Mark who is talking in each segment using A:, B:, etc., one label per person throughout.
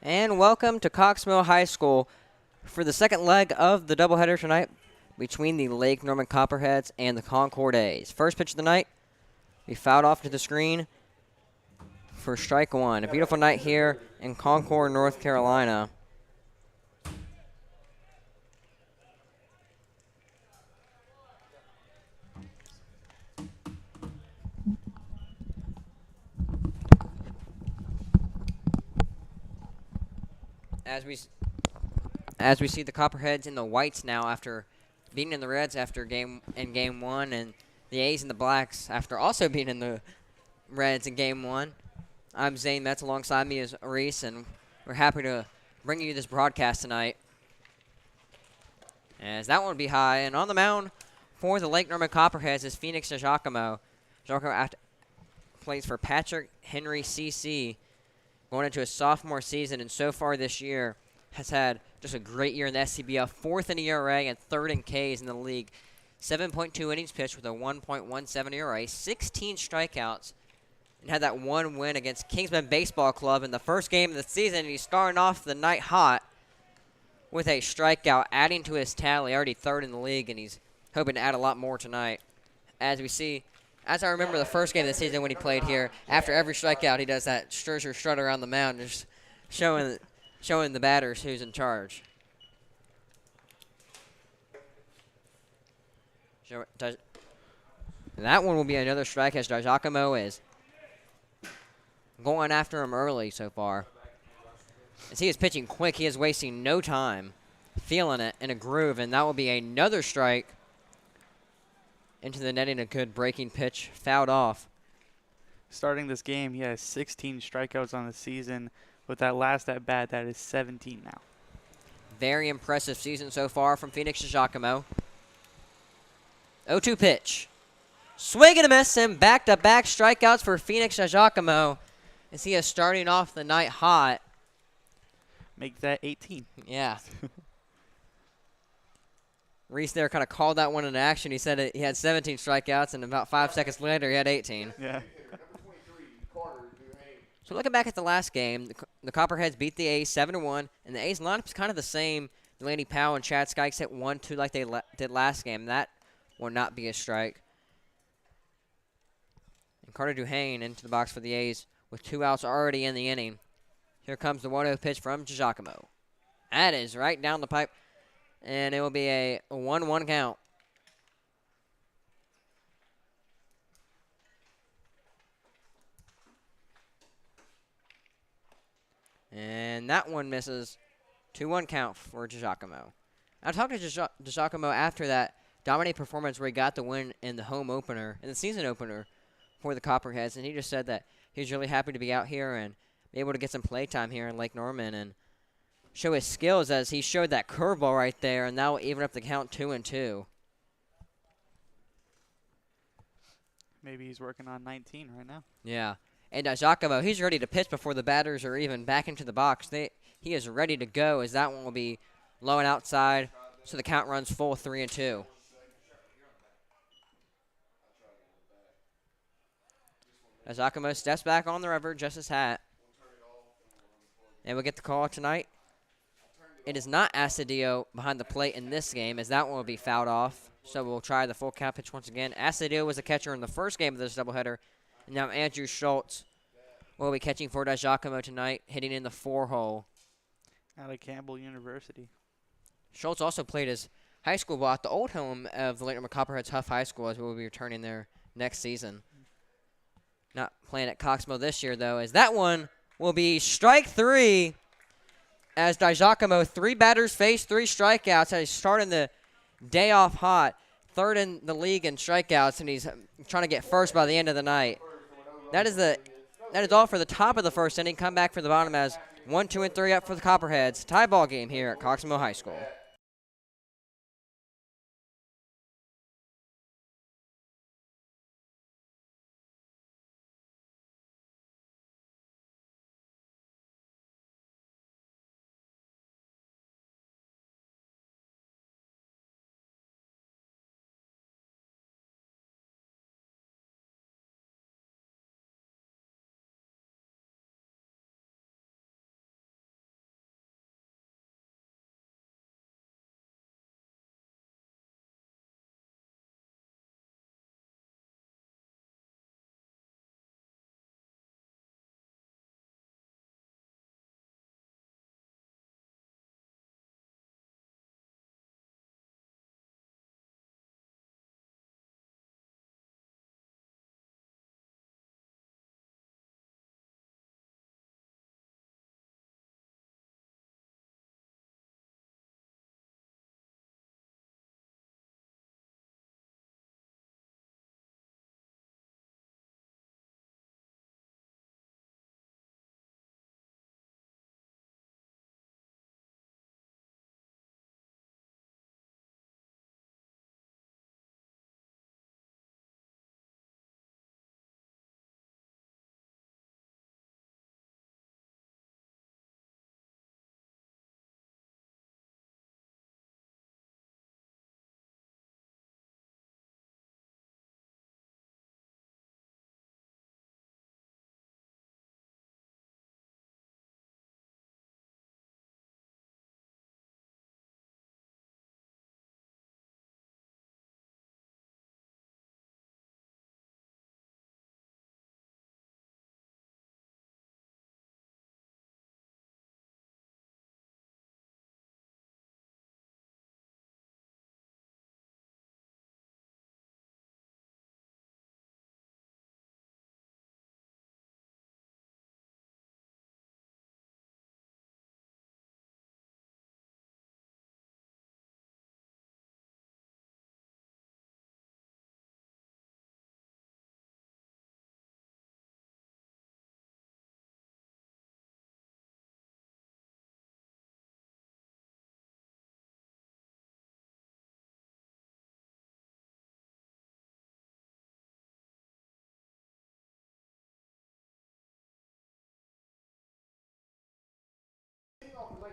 A: And welcome to Coxmill High School for the second leg of the doubleheader tonight between the Lake Norman Copperheads and the Concord A's. First pitch of the night, we fouled off to the screen for strike one. A beautiful night here in Concord, North Carolina. As we see the Copperheads in the whites now after being in the Reds after game one, and the A's in the blacks after also being in the Reds in game one. I'm Zane Metz, alongside me is Reese, and we're happy to bring you this broadcast tonight. As that one will be high, and on the mound for the Lake Norman Copperheads is Phoenix Giacomo. Giacomo plays for Patrick Henry CC, going into his sophomore season, and so far this year has had just a great year in the SCBL, fourth in ERA and third in Ks in the league. 7.2 innings pitched with a 1.17 ERA, 16 strikeouts, and had that one win against Kingsman Baseball Club in the first game of the season. And he's starting off the night hot with a strikeout, adding to his tally, already third in the league, and he's hoping to add a lot more tonight. As we see, as I remember the first game of the season when he played here, after every strikeout, he does that Scherzer strut around the mound, just showing the batters who's in charge. That one will be another strike as Giacomo is going after him early so far. As he is pitching quick, he is wasting no time, feeling it in a groove, and that will be another strike into the netting. A good breaking pitch, fouled off.
B: Starting this game, he has 16 strikeouts on the season. With that last at bat, that is 17 now.
A: Very impressive season so far from Phoenix Giacomo. 0-2 pitch. Swing and a miss, and back-to-back strikeouts for Phoenix Giacomo as he is starting off the night hot.
B: Make that 18.
A: Yeah. Reese there kind of called that one into action. He said he had 17 strikeouts, and about 5 seconds later, he had 18.
B: Yeah.
A: So looking back at the last game, the Copperheads beat the A's 7-1, and the A's lineup is kind of the same. Delaney Powell and Chad Skikes hit 1-2 like they did last game. That will not be a strike. And Carter Duhane into the box for the A's with 2 outs already in the inning. Here comes the 1-0 pitch from Giacomo. That is right down the pipe, and it will be a 1-1 count. And that one misses. 2-1 count for Giacomo. I talked to Giacomo after that dominant performance where he got the win in the home opener, in the season opener for the Copperheads, and he just said that he was really happy to be out here and be able to get some play time here in Lake Norman and show his skills, as he showed that curveball right there, and now even up the count 2-2.
B: Maybe he's working on 19 right now.
A: Yeah. And Giacomo, he's ready to pitch before the batters are even back into the box. He is ready to go, as that one will be low and outside, so the count runs full 3-2. As Giacomo steps back on the rubber, adjusts his hat. And we'll get the call tonight. It is not Acidio behind the plate in this game, as that one will be fouled off. So we'll try the full count pitch once again. Acidio was a catcher in the first game of this doubleheader. And now Andrew Schultz will be catching for Giacomo tonight, hitting in the 4-hole.
B: Out of Campbell University.
A: Schultz also played his high school ball at the old home of the Lake Norman Copperheads Huff High School, as we will be returning there next season. Not playing at Coxmill this year, though, as that one will be strike 3, as Giacomo, 3 batters face 3 strikeouts, as he's starting the day off hot. Third in the league in strikeouts, and he's trying to get first by the end of the night. That is all for the top of the first inning. Come back for the bottom as 1, 2, and 3 up for the Copperheads. Tie ball game here at Coxmill High School.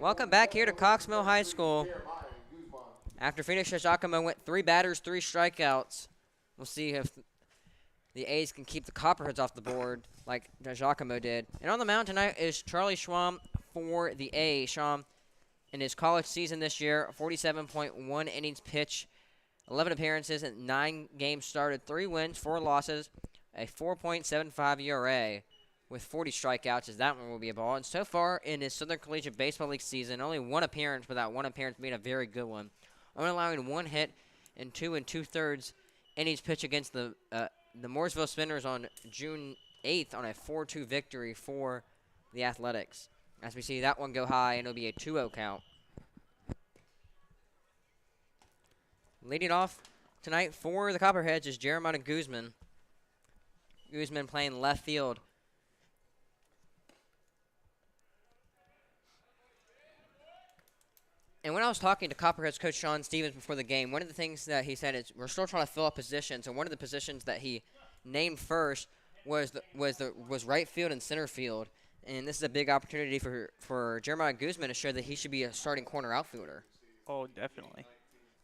A: Welcome back here to Cox Mill High School. After Phoenix Giacomo went 3 batters, 3 strikeouts. We'll see if the A's can keep the Copperheads off the board like Giacomo did. And on the mound tonight is Charlie Schwam for the A's. Schwam, in his college season this year, 47.1 innings pitched, 11 appearances, and 9 games started, 3 wins, 4 losses, a 4.75 ERA. With 40 strikeouts, as that one will be a ball. And so far in his Southern Collegiate Baseball League season, only 1 appearance, but that 1 appearance being a very good one. Only allowing 1 hit and 2 2/3 innings pitched against the Mooresville Spinners on June 8th on a 4-2 victory for the Athletics. As we see that one go high, and it'll be a 2-0 count. Leading off tonight for the Copperheads is Jeremiah Guzman. Guzman playing left field. And when I was talking to Copperheads coach Sean Stevens before the game, one of the things that he said is we're still trying to fill up positions, and one of the positions that he named first was right field and center field. And this is a big opportunity for Jeremiah Guzman to show that he should be a starting corner outfielder.
B: Oh, definitely.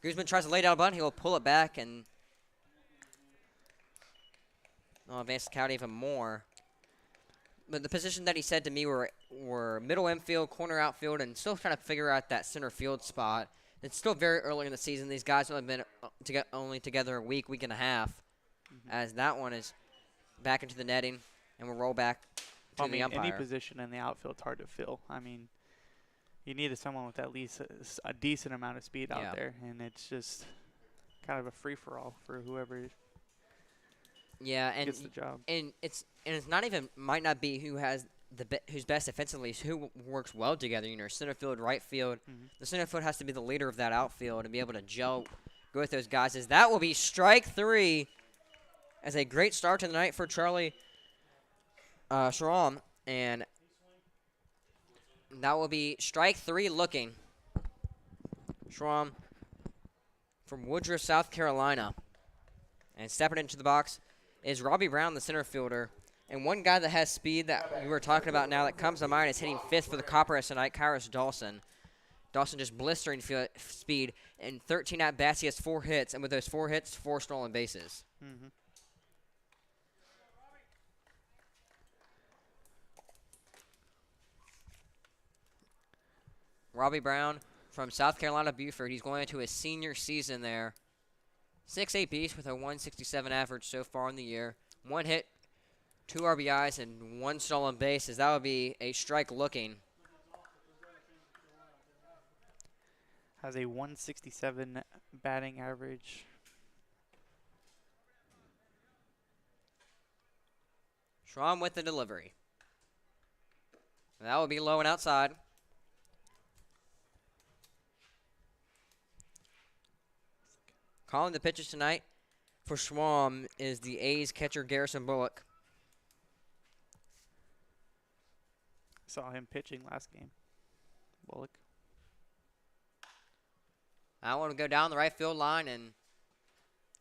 A: Guzman tries to lay down a bunt. He'll pull it back and advance the count even more. But the position that he said to me were middle infield, corner outfield, and still trying to figure out that center field spot. It's still very early in the season. These guys have been only together a week and a half, as that one is back into the netting, and we'll roll back to the umpire.
B: Any position in the outfield's hard to fill. I mean, you needed someone with at least a decent amount of speed out there, and it's just kind of a free-for-all for whoever gets the job.
A: And it's not even might not be who's best defensively. It's who works well together. Center field, right field. The center field has to be the leader of that outfield and be able to go with those guys. As that will be strike 3, as a great start to the night for Charlie Schramm, and that will be strike 3 looking. Schramm from Woodruff, South Carolina, and stepping into the box is Robbie Brown, the center fielder. And one guy that has speed that we were talking about now that comes to mind is hitting 5th for the Copperheads tonight, Kyrus Dawson. Dawson just blistering speed. In 13 at-bats, he has 4 hits. And with those 4 hits, 4 stolen bases. Robbie Brown from South Carolina Beaufort. He's going into his senior season there. 6'8" beast with a 167 average so far in the year. 1 hit, 2 RBIs, and 1 stolen base, as that would be a strike looking.
B: Has a 167 batting average.
A: Schramm with the delivery. That will be low and outside. Calling the pitches tonight for Schwam is the A's catcher Garrison Bullock.
B: Saw him pitching last game. Bullock.
A: I want to go down the right field line and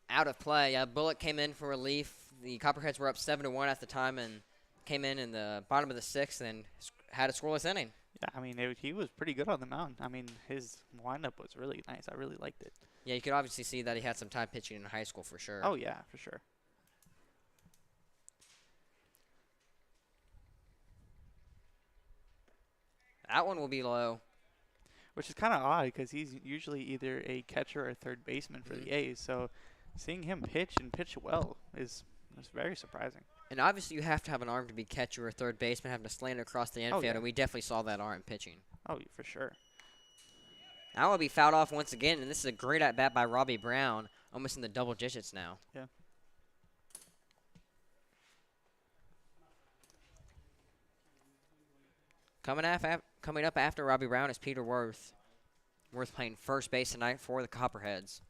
A: out of play. Bullock came in for relief. The Copperheads were up 7-1 at the time and came in the bottom of the 6th and had a scoreless inning.
B: Yeah, I mean, he was pretty good on the mound. I mean, his lineup was really nice. I really liked it.
A: Yeah, you could obviously see that he had some time pitching in high school for sure.
B: Oh, yeah, for sure.
A: That one will be low.
B: Which is kind of odd because he's usually either a catcher or third baseman for the A's. So seeing him pitch and pitch well is very surprising.
A: And obviously you have to have an arm to be catcher or third baseman, having to slant it across the infield, and we definitely saw that arm pitching.
B: Oh, for sure.
A: That will be fouled off once again, and this is a great at-bat by Robbie Brown, almost in the double digits now.
B: Yeah.
A: Coming up after Robbie Brown is Peter Worth. Worth playing first base tonight for the Copperheads.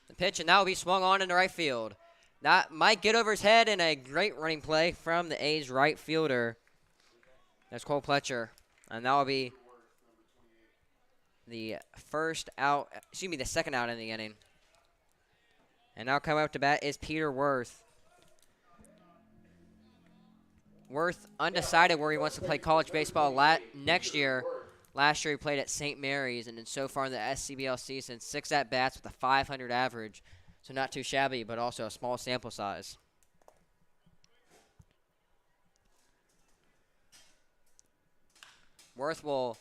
A: The pitch, and that will be swung on into right field. That might get over his head, in a great running play from the A's right fielder. That's Cole Pletcher. And that will be the second out in the inning. And now coming up to bat is Peter Worth. Worth undecided where he wants to play college baseball next year. Last year he played at St. Mary's, and then so far in the SCBL season, 6 at-bats with a 500 average. So not too shabby, but also a small sample size. Worth will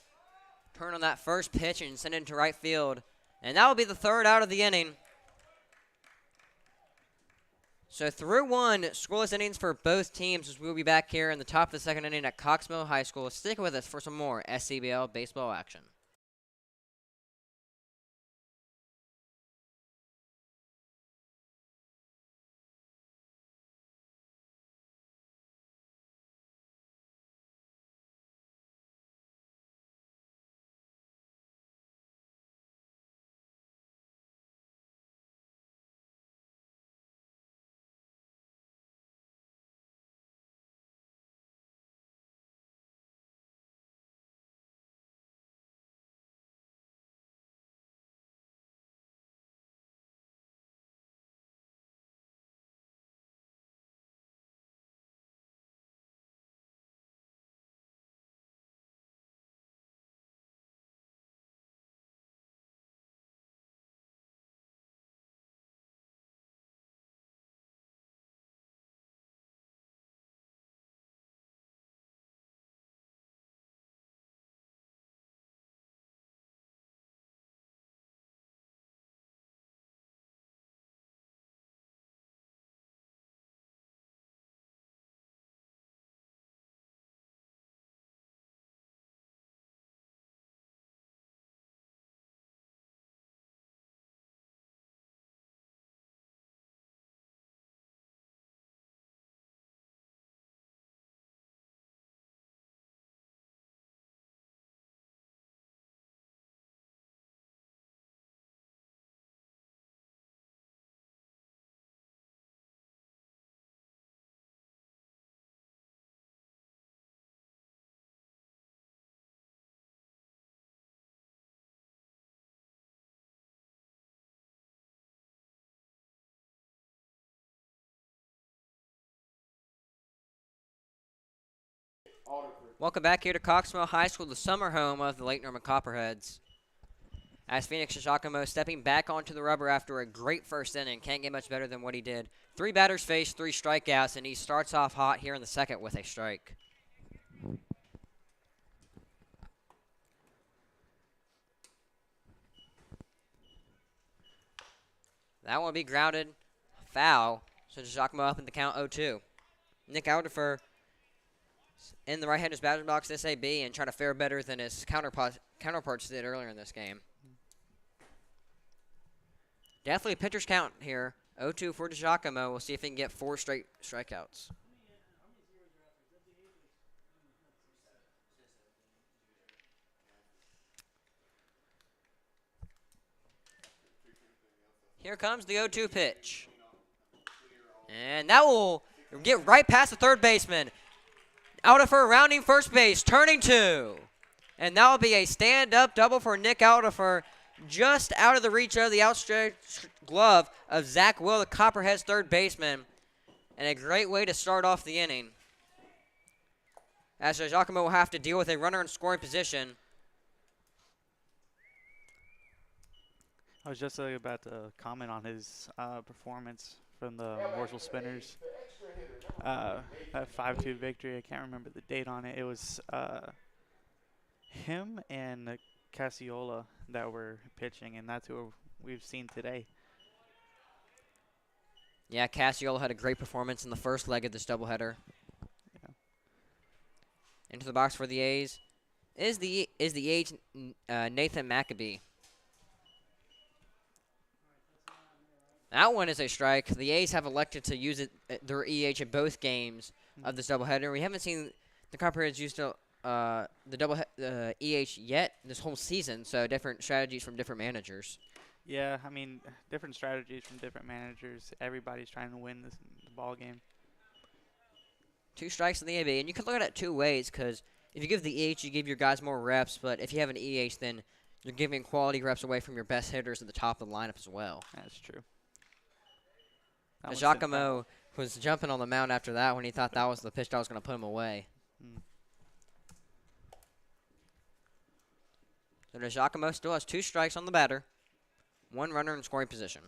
A: turn on that first pitch and send it into right field. And that will be the 3rd out of the inning. So through 1, scoreless innings for both teams as we'll be back here in the top of the 2nd inning at Cox Mill High School. Stick with us for some more SCBL baseball action. Welcome back here to Cox Mill High School, the summer home of the Lake Norman Copperheads. As Phoenix Giacomo stepping back onto the rubber after a great first inning. Can't get much better than what he did. 3 batters faced, 3 strikeouts, and he starts off hot here in the 2nd with a strike. That one will be grounded. Foul. So Giacomo up in the count 0-2. Nick Alderfer in the right-hander's batter's box SAB and trying to fare better than his counterparts did earlier in this game. Definitely a pitcher's count here. 0-2 for Giacomo. We'll see if he can get 4 straight strikeouts. Here comes the 0-2 pitch. And that will get right past the 3rd baseman. Alderfer rounding first base, turning 2. And that will be a stand-up double for Nick Alderfer, just out of the reach of the outstretched glove of Zach Will, the Copperheads' 3rd baseman. And a great way to start off the inning, as Giacomo will have to deal with a runner in scoring position.
B: I was just about to comment on his performance from the Marshall Spinners. That 5-2 victory. I can't remember the date on it. It was him and Casiola that were pitching, and that's who we've seen today.
A: Yeah, Casiola had a great performance in the first leg of this doubleheader.
B: Yeah.
A: Into the box for the A's is the A's Nathan Maccabee. That one is a strike. The A's have elected to use their EH in both games of this doubleheader. We haven't seen the Copperheads use the EH yet this whole season, so different strategies from different managers.
B: Yeah, I mean, different strategies from different managers. Everybody's trying to win the ball game.
A: 2 strikes in the AB, and you can look at it 2 ways, because if you give the EH, you give your guys more reps, but if you have an EH, then you're giving quality reps away from your best hitters at the top of the lineup as well.
B: That's true.
A: Giacomo was jumping on the mound after that when he thought that was the pitch that was going to put him away. So Giacomo still has 2 strikes on the batter. 1 runner in scoring position.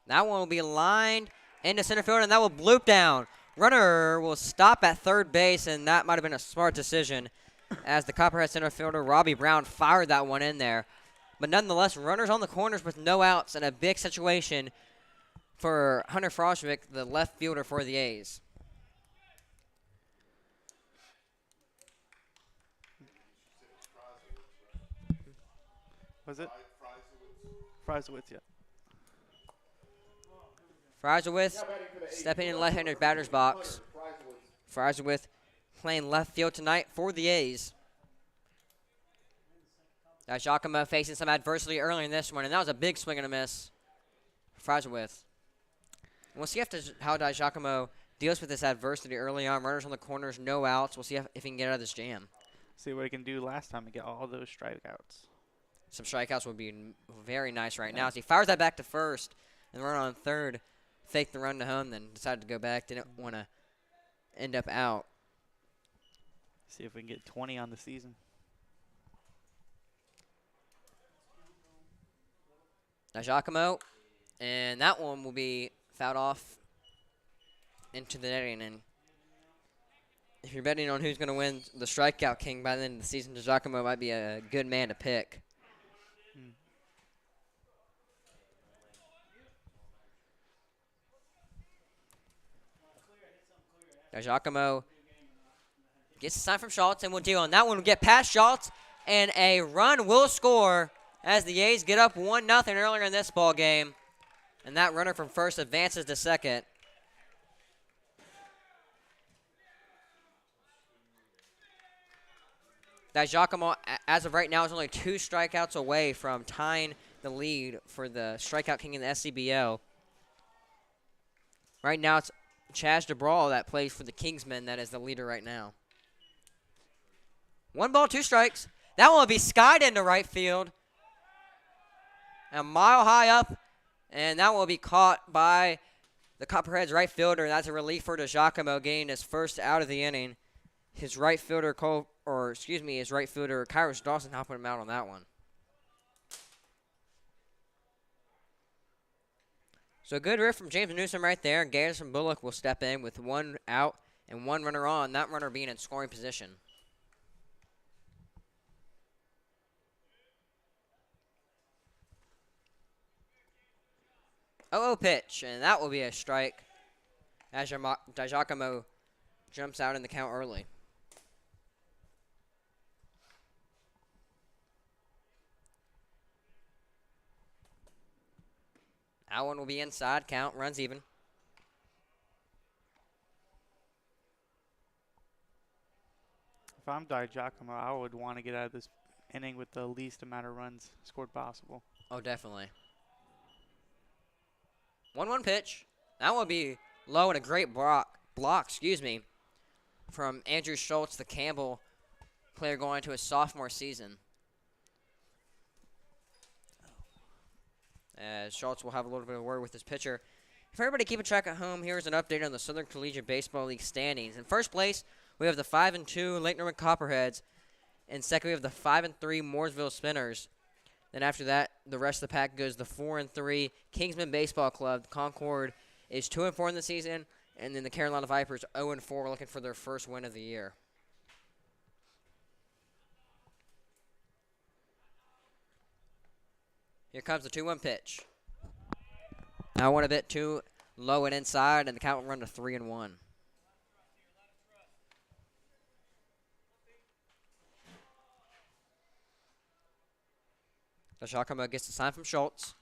A: That one will be lined into center field, and that will bloop down. Runner will stop at third base, and that might have been a smart decision as the Copperhead center fielder, Robbie Brown, fired that one in there. But nonetheless, runners on the corners with no outs and a big situation for Hunter Frostwick, the left fielder for the A's.
B: Was it? Frysowitz, yeah.
A: Frysowitz stepping in left-handed batter's box. Frysowitz playing left field tonight for the A's. Giacomo facing some adversity early in this one, and that was a big swing and a miss. Frysowitz. We'll see how Giacomo deals with this adversity early on. Runners on the corners, no outs. We'll see if he can get out of this jam.
B: See what he can do last time and get all those strikeouts.
A: Some strikeouts would be very nice right now. So he fires that back to first, and the runner on third faked the run to home, then decided to go back. Didn't want to end up out.
B: See if we can get 20 on the season.
A: Now Giacomo, and that one will be fouled off into the netting. And if you're betting on who's going to win the strikeout king by the end of the season, Giacomo might be a good man to pick. Now Giacomo gets a sign from Schultz, and will deal. And that one will get past Schultz, and a run will score as the A's get up 1-0 earlier in this ball game. And that runner from first advances to second. That Giacomo, as of right now, is only 2 strikeouts away from tying the lead for the strikeout king in the SCBO. Right now, it's Chaz DeBrawl that plays for the Kingsmen that is the leader right now. 1 ball, 2 strikes. That one will be skied into right field. A mile high up, and that will be caught by the Copperheads right fielder. That's a reliever to Giacomo, getting his first out of the inning. His right fielder, his right fielder, Kyrus Dawson, helping him out on that one. So good riff from James Newsom right there, and Garrison Bullock will step in with 1 out and 1 runner on, that runner being in scoring position. 0-0 pitch, and that will be a strike as Giacomo jumps out in the count early. That one will be inside. Count runs even.
B: If I'm Giacomo, I would want to get out of this inning with the least amount of runs scored possible.
A: Oh, definitely. 1-1 pitch. That will be low and a great block, from Andrew Schultz, the Campbell player going into his sophomore season. As Schultz will have a little bit of a word with his pitcher. For everybody keeping track at home, here's an update on the Southern Collegiate Baseball League standings. In first place, we have the 5-2 Lake Norman Copperheads. In second, we have the 5-3 Mooresville Spinners. Then after that, the rest of the pack goes the 4-3 Kingsman Baseball Club. Concord is 2-4 in the season, and then the Carolina Vipers 0-4, looking for their first win of the year. Here comes the 2-1 pitch. Now one a bit too low and inside, and the count will run to 3-1. So Giacomo gets the sign from Schultz,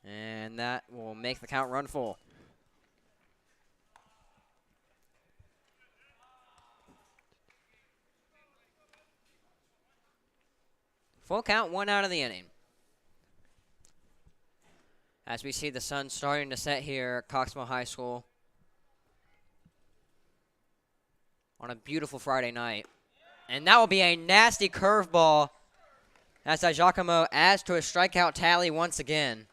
A: and that will make the count run full. Full count, 1 out of the inning. As we see the sun starting to set here at Coxsville High School on a beautiful Friday night. And that will be a nasty curveball As Giacomo adds to a strikeout tally once again.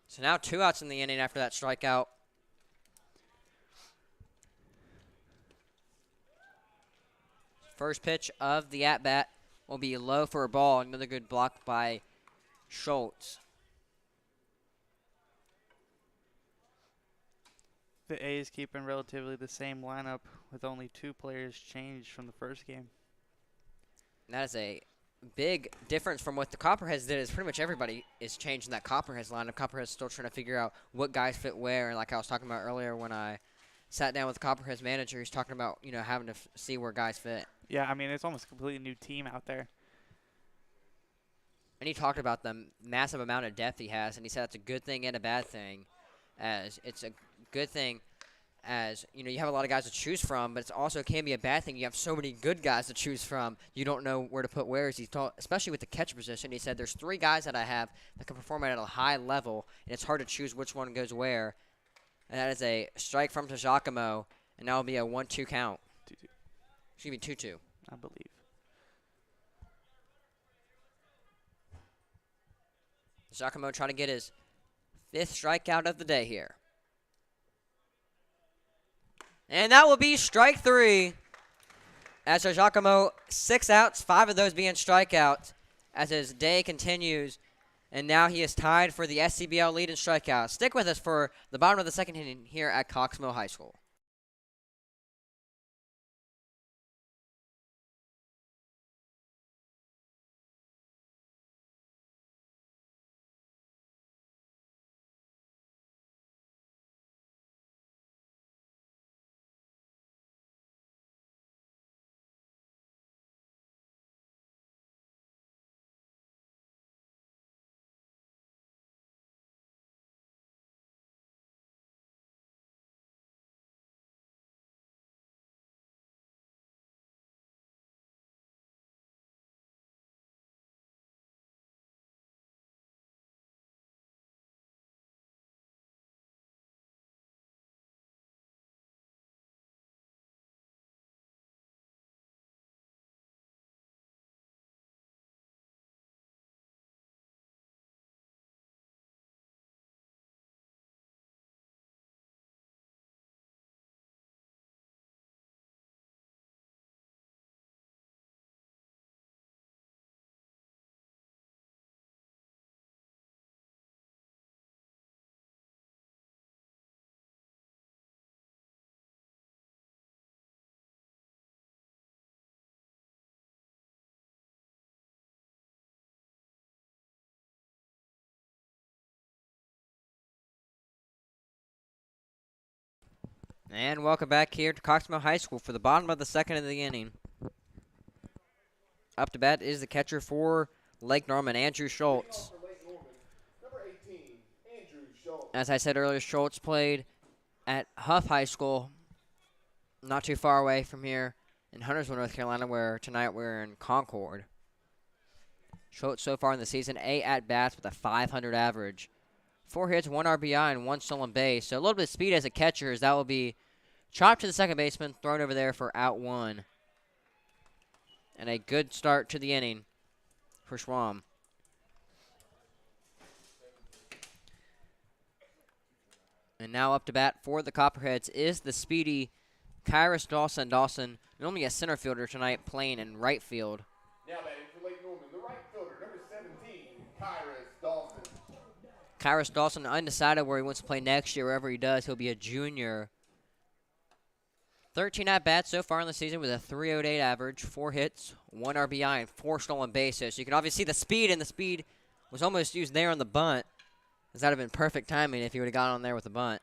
A: So now 2 outs in the inning after that strikeout. First pitch of the at-bat will be low for a ball. Another good block by Schultz.
B: The A's keeping relatively the same lineup with only 2 players changed from the first game.
A: And that is a big difference from what the Copperheads did. Is pretty much everybody is changing that Copperheads lineup. Copperheads still trying to figure out what guys fit where. And like I was talking about earlier when I sat down with the Copperheads manager, he's talking about, having to see where guys fit.
B: Yeah, I mean, it's almost a completely new team out there.
A: And he talked about the massive amount of depth he has, and he said it's a good thing and a bad thing. As it's a good thing as, you have a lot of guys to choose from, but it also can be a bad thing. You have so many good guys to choose from. You don't know where to put wheres. Especially with the catcher position. He said there's 3 guys that I have that can perform at a high level, and it's hard to choose which one goes where. And that is a strike from Giacomo, and that will be a 1-2 count.
B: 2-2.
A: Excuse me, 2-2.
B: I believe.
A: Giacomo trying to get his 5th strikeout of the day here. And that will be strike 3. As Giacomo, 6 outs, 5 of those being strikeouts as his day continues. And now he is tied for the SCBL lead in strikeouts. Stick with us for the bottom of the 2nd inning here at Cox Mill High School. And welcome back here to Cox Mill High School for the bottom of the 2nd of the inning. Up to bat is the catcher for Lake Norman, Andrew Schultz. As I said earlier, Schultz played at Huff High School, not too far away from here in Huntersville, North Carolina, where tonight we're in Concord. Schultz so far in the season, 8 at-bats with a .500 average. 4 hits, 1 RBI, and 1 stolen base. So a little bit of speed as a catcher, as that will be chopped to the second baseman, thrown over there for out 1. And a good start to the inning for Schwam. And now up to bat for the Copperheads is the speedy Kyrus Dawson. Dawson, normally a center fielder tonight, playing in right field.
C: Now batting for Lake Norman, the right fielder, number 17, Kyrus Dawson.
A: Kyrus Dawson undecided where he wants to play next year. Wherever he does, he'll be a junior. 13 at-bats so far in the season with a .308 average, 4 hits, 1 RBI, and 4 stolen bases. So you can obviously see the speed, and the speed was almost used there on the bunt. That would have been perfect timing if he would have got on there with the bunt.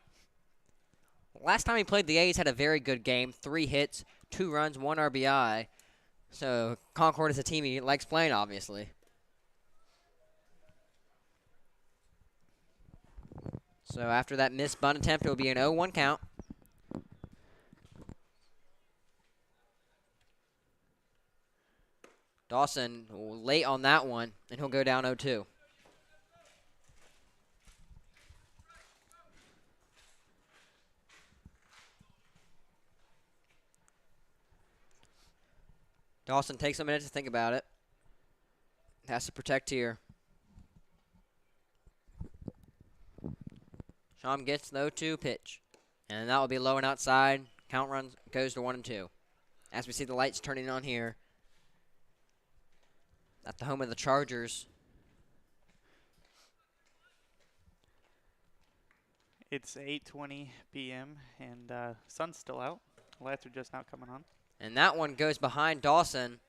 A: Last time he played, the A's had a very good game. 3 hits, 2 runs, 1 RBI. So Concord is a team he likes playing, obviously. So after that missed bunt attempt, it will be an 0-1 count. Dawson late on that one, and he'll go down 0-2. Dawson takes a minute to think about it. Has to protect here. Sham gets the 0-2 pitch. And that will be low and outside. Count runs goes to 1-2. As we see the lights turning on here at the home of the Chargers.
B: It's 8:20 p.m. and sun's still out. Lights are just now coming on.
A: And that one goes behind Dawson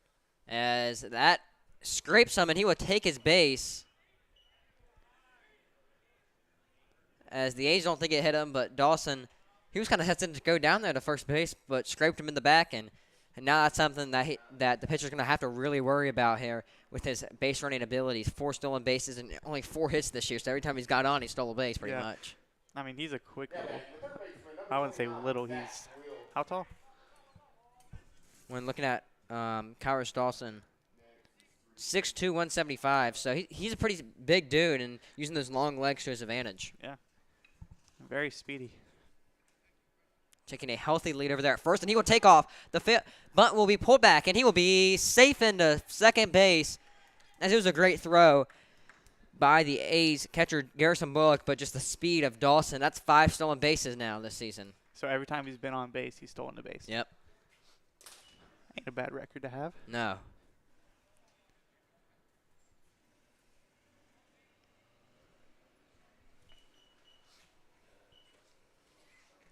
A: as that scrapes him, and he will take his base. As the A's don't think it hit him, but Dawson, he was kind of hesitant to go down there to first base, but scraped him in the back, and now that's something that the pitcher's going to have to really worry about here with his base running abilities. 4 stolen bases and only 4 hits this year, so every time he's got on, he stole a base pretty much.
B: I mean, he's a quick little. I wouldn't say little. He's how tall?
A: When looking at Kyrus Dawson, 6'2", 175. So he's a pretty big dude and using those long legs to his advantage.
B: Yeah. Very speedy.
A: Taking a healthy lead over there at first, and he will take off. The bunt will be pulled back, and he will be safe into second base, as it was a great throw by the A's catcher Garrison Bullock, but just the speed of Dawson. That's 5 stolen bases now this season.
B: So every time he's been on base, he's stolen a base.
A: Yep.
B: Ain't a bad record to have.
A: No.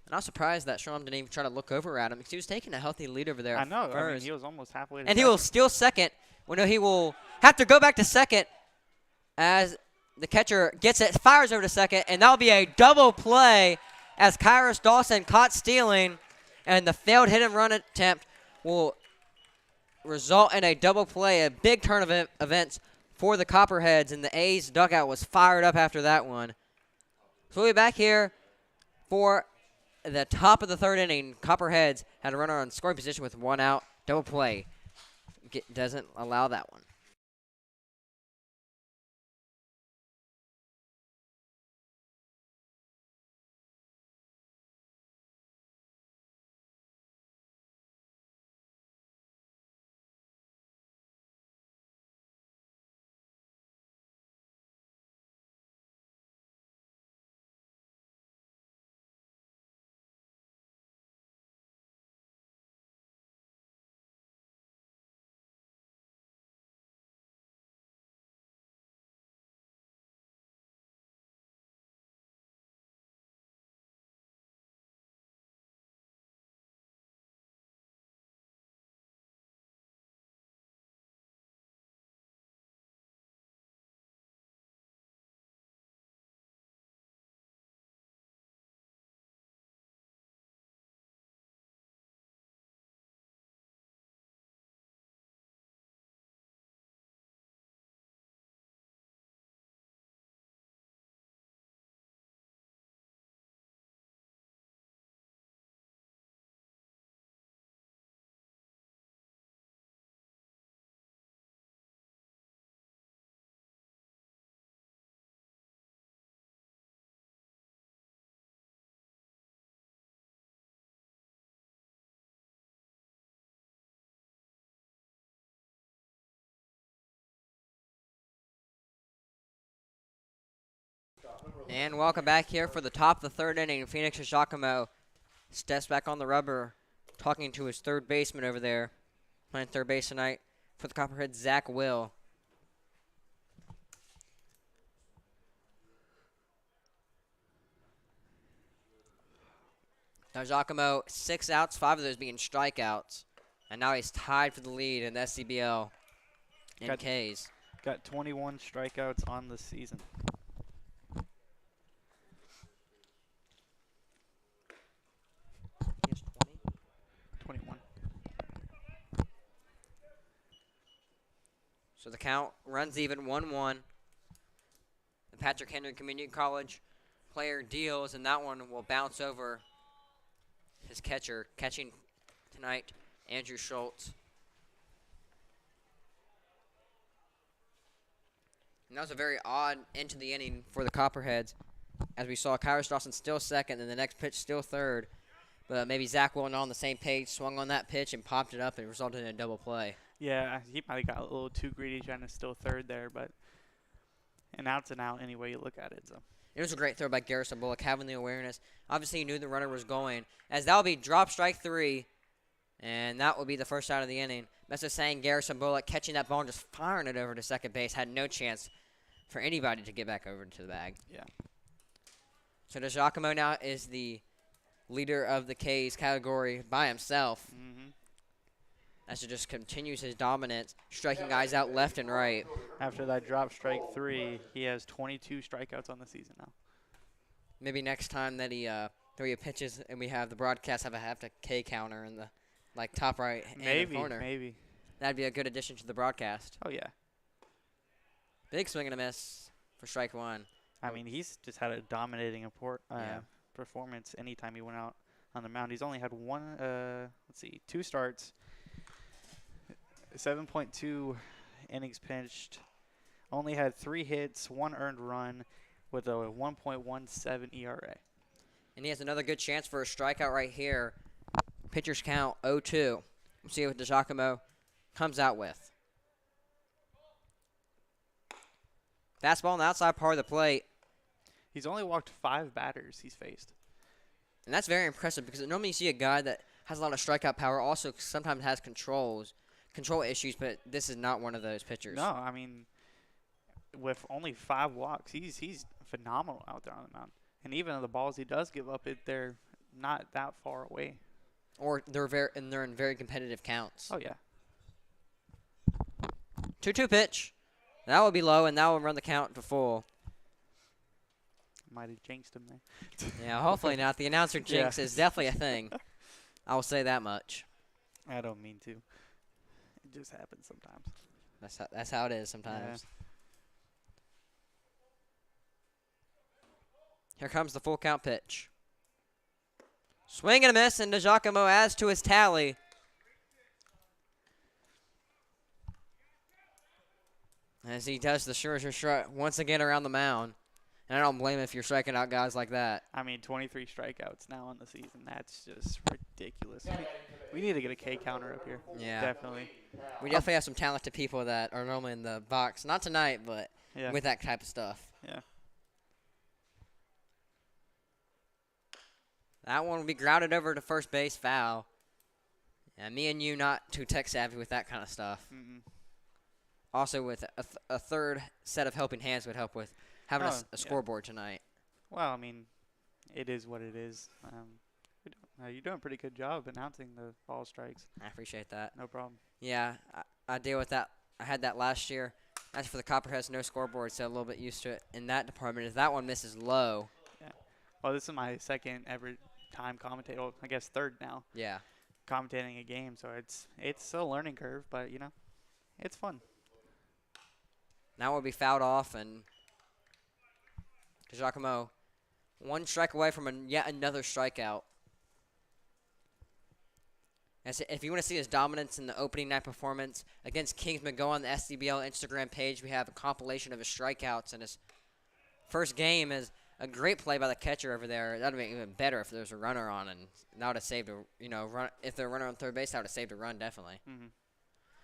A: And I was surprised that Shrum didn't even try to look over at him because he was taking a healthy lead over there.
B: I know.
A: First.
B: I mean, he was almost halfway to
A: and
B: second.
A: he will steal second. Well, no, he will have to go back to second as the catcher gets it, fires over to second, and that will be a double play as Kyrus Dawson caught stealing, and the failed hit and run attempt will result in a double play, a big turn of events for the Copperheads, and the A's dugout was fired up after that one. So we'll be back here for the top of the 3rd inning. Copperheads had a runner on scoring position with 1 out. Double play doesn't allow that one. And welcome back here for the top of the 3rd inning. Phoenix Giacomo steps back on the rubber, talking to his 3rd baseman over there, playing 3rd base tonight for the Copperheads, Zach Will. Now Giacomo, 6 outs, 5 of those being strikeouts, and now he's tied for the lead in the SCBL in Ks.
B: Got 21 strikeouts on the season.
A: He has 20?
B: 21.
A: So the count runs even 1-1. The Patrick Henry Community College player deals, and that one will bounce over his catcher. Catching tonight, Andrew Schultz. And that was a very odd end to the inning for the Copperheads, as we saw Kyrus Dawson still second, and the next pitch still third. But maybe Zach Will, not on the same page, swung on that pitch and popped it up, and it resulted in a double play.
B: Yeah, he might have got a little too greedy trying to steal third there, but an out's an out any way you look at it. So
A: It was a great throw by Garrison Bullock, having the awareness. Obviously, he knew the runner was going, as that will be drop strike 3, and that will be the first out of the inning. That's just saying Garrison Bullock catching that ball and just firing it over to second base, had no chance for anybody to get back over to the bag.
B: yeah,
A: So DeGiacomo now is the leader of the K's category by himself. As it just continues his dominance, striking guys out left and right.
B: after that drop strike 3, he has 22 strikeouts on the season now.
A: Maybe next time that he pitches and we have the broadcast have a K counter in the top right hand corner.
B: Maybe.
A: That'd be a good addition to the broadcast.
B: Oh yeah.
A: Big swing and a miss for strike 1.
B: I mean, he's just had a dominating performance anytime he went out on the mound. He's only had 2 starts, 7.2 innings pitched, only had 3 hits, 1 earned run with a 1.17 ERA.
A: And he has another good chance for a strikeout right here. Pitcher's count 0-2. We'll see what DeGiacomo comes out with. Fastball on the outside part of the plate.
B: He's only walked 5 batters he's faced.
A: And that's very impressive because normally you see a guy that has a lot of strikeout power, also sometimes has control issues, but this is not one of those pitchers.
B: No, I mean, with only 5 walks, he's phenomenal out there on the mound. And even the balls he does give up, they're not that far away.
A: Or they're in very competitive counts.
B: Oh yeah.
A: 2-2 pitch. That will be low, and that will run the count to full.
B: Might have jinxed him there.
A: Yeah, hopefully not. The announcer jinx is definitely a thing. I will say that much.
B: I don't mean to. It just happens sometimes.
A: That's how it is sometimes.
B: Yeah.
A: Here comes the full count pitch. Swing and a miss, and DeGiacomo adds to his tally. As he does the sure strike once again around the mound. And I don't blame him if you're striking out guys like that.
B: I mean, 23 strikeouts now in the season. That's just ridiculous. We need to get a K counter up here.
A: Yeah.
B: Definitely.
A: We definitely have some talented people that are normally in the box. Not tonight, but
B: Yeah.
A: with that type of stuff.
B: Yeah.
A: That one will be grounded over to first base, foul. Yeah, me and you not too tech savvy with that kind of stuff. Also, with a third set of helping hands would help with having a scoreboard tonight.
B: Well, I mean, it is what it is. You're doing a pretty good job announcing the ball strikes.
A: I appreciate that.
B: No problem.
A: Yeah, I deal with that. I had that last year. As for the Copperheads, no scoreboard, so a little bit used to it in that department. If that one misses low.
B: Yeah. Well, this is my second ever time commentating. Well, I guess third now.
A: Yeah.
B: Commentating a game, so it's a learning curve, but it's fun.
A: Now will be fouled off, and DeGiacomo one strike away from yet another strikeout. If you want to see his dominance in the opening night performance against Kingsman, go on the SDBL Instagram page. We have a compilation of his strikeouts, and his first game is a great play by the catcher over there. That would make it even better if there's a runner on, and that would have saved run. If there's a runner on third base, that would have saved a run, definitely.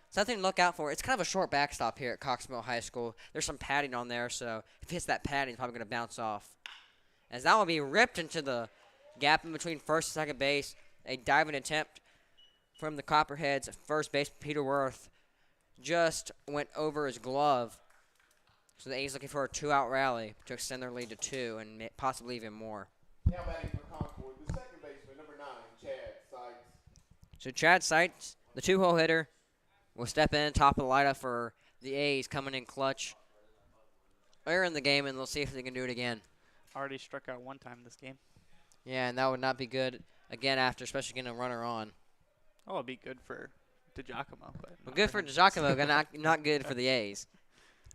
A: Something to look out for. It's kind of a short backstop here at Coxmill High School. There's some padding on there, so if he hits that padding, it's probably going to bounce off. As that will be ripped into the gap in between first and second base. A diving attempt from the Copperheads. First base, Peter Worth, just went over his glove. So the A's looking for a 2-out rally to extend their lead to 2 and possibly even more.
C: Now batting for Concord, the second baseman, number 9, Chad Sykes.
A: So Chad Sykes, the 2-hole hitter, will step in top of the lineup for the A's, coming in clutch earlier in the game, and they'll see if they can do it again.
B: Already struck out one time this game.
A: Yeah, and that would not be good again after, especially getting a runner on.
B: Oh, it'd be good for DeGiacomo, but
A: well, good for DeGiacomo, but not good for the A's.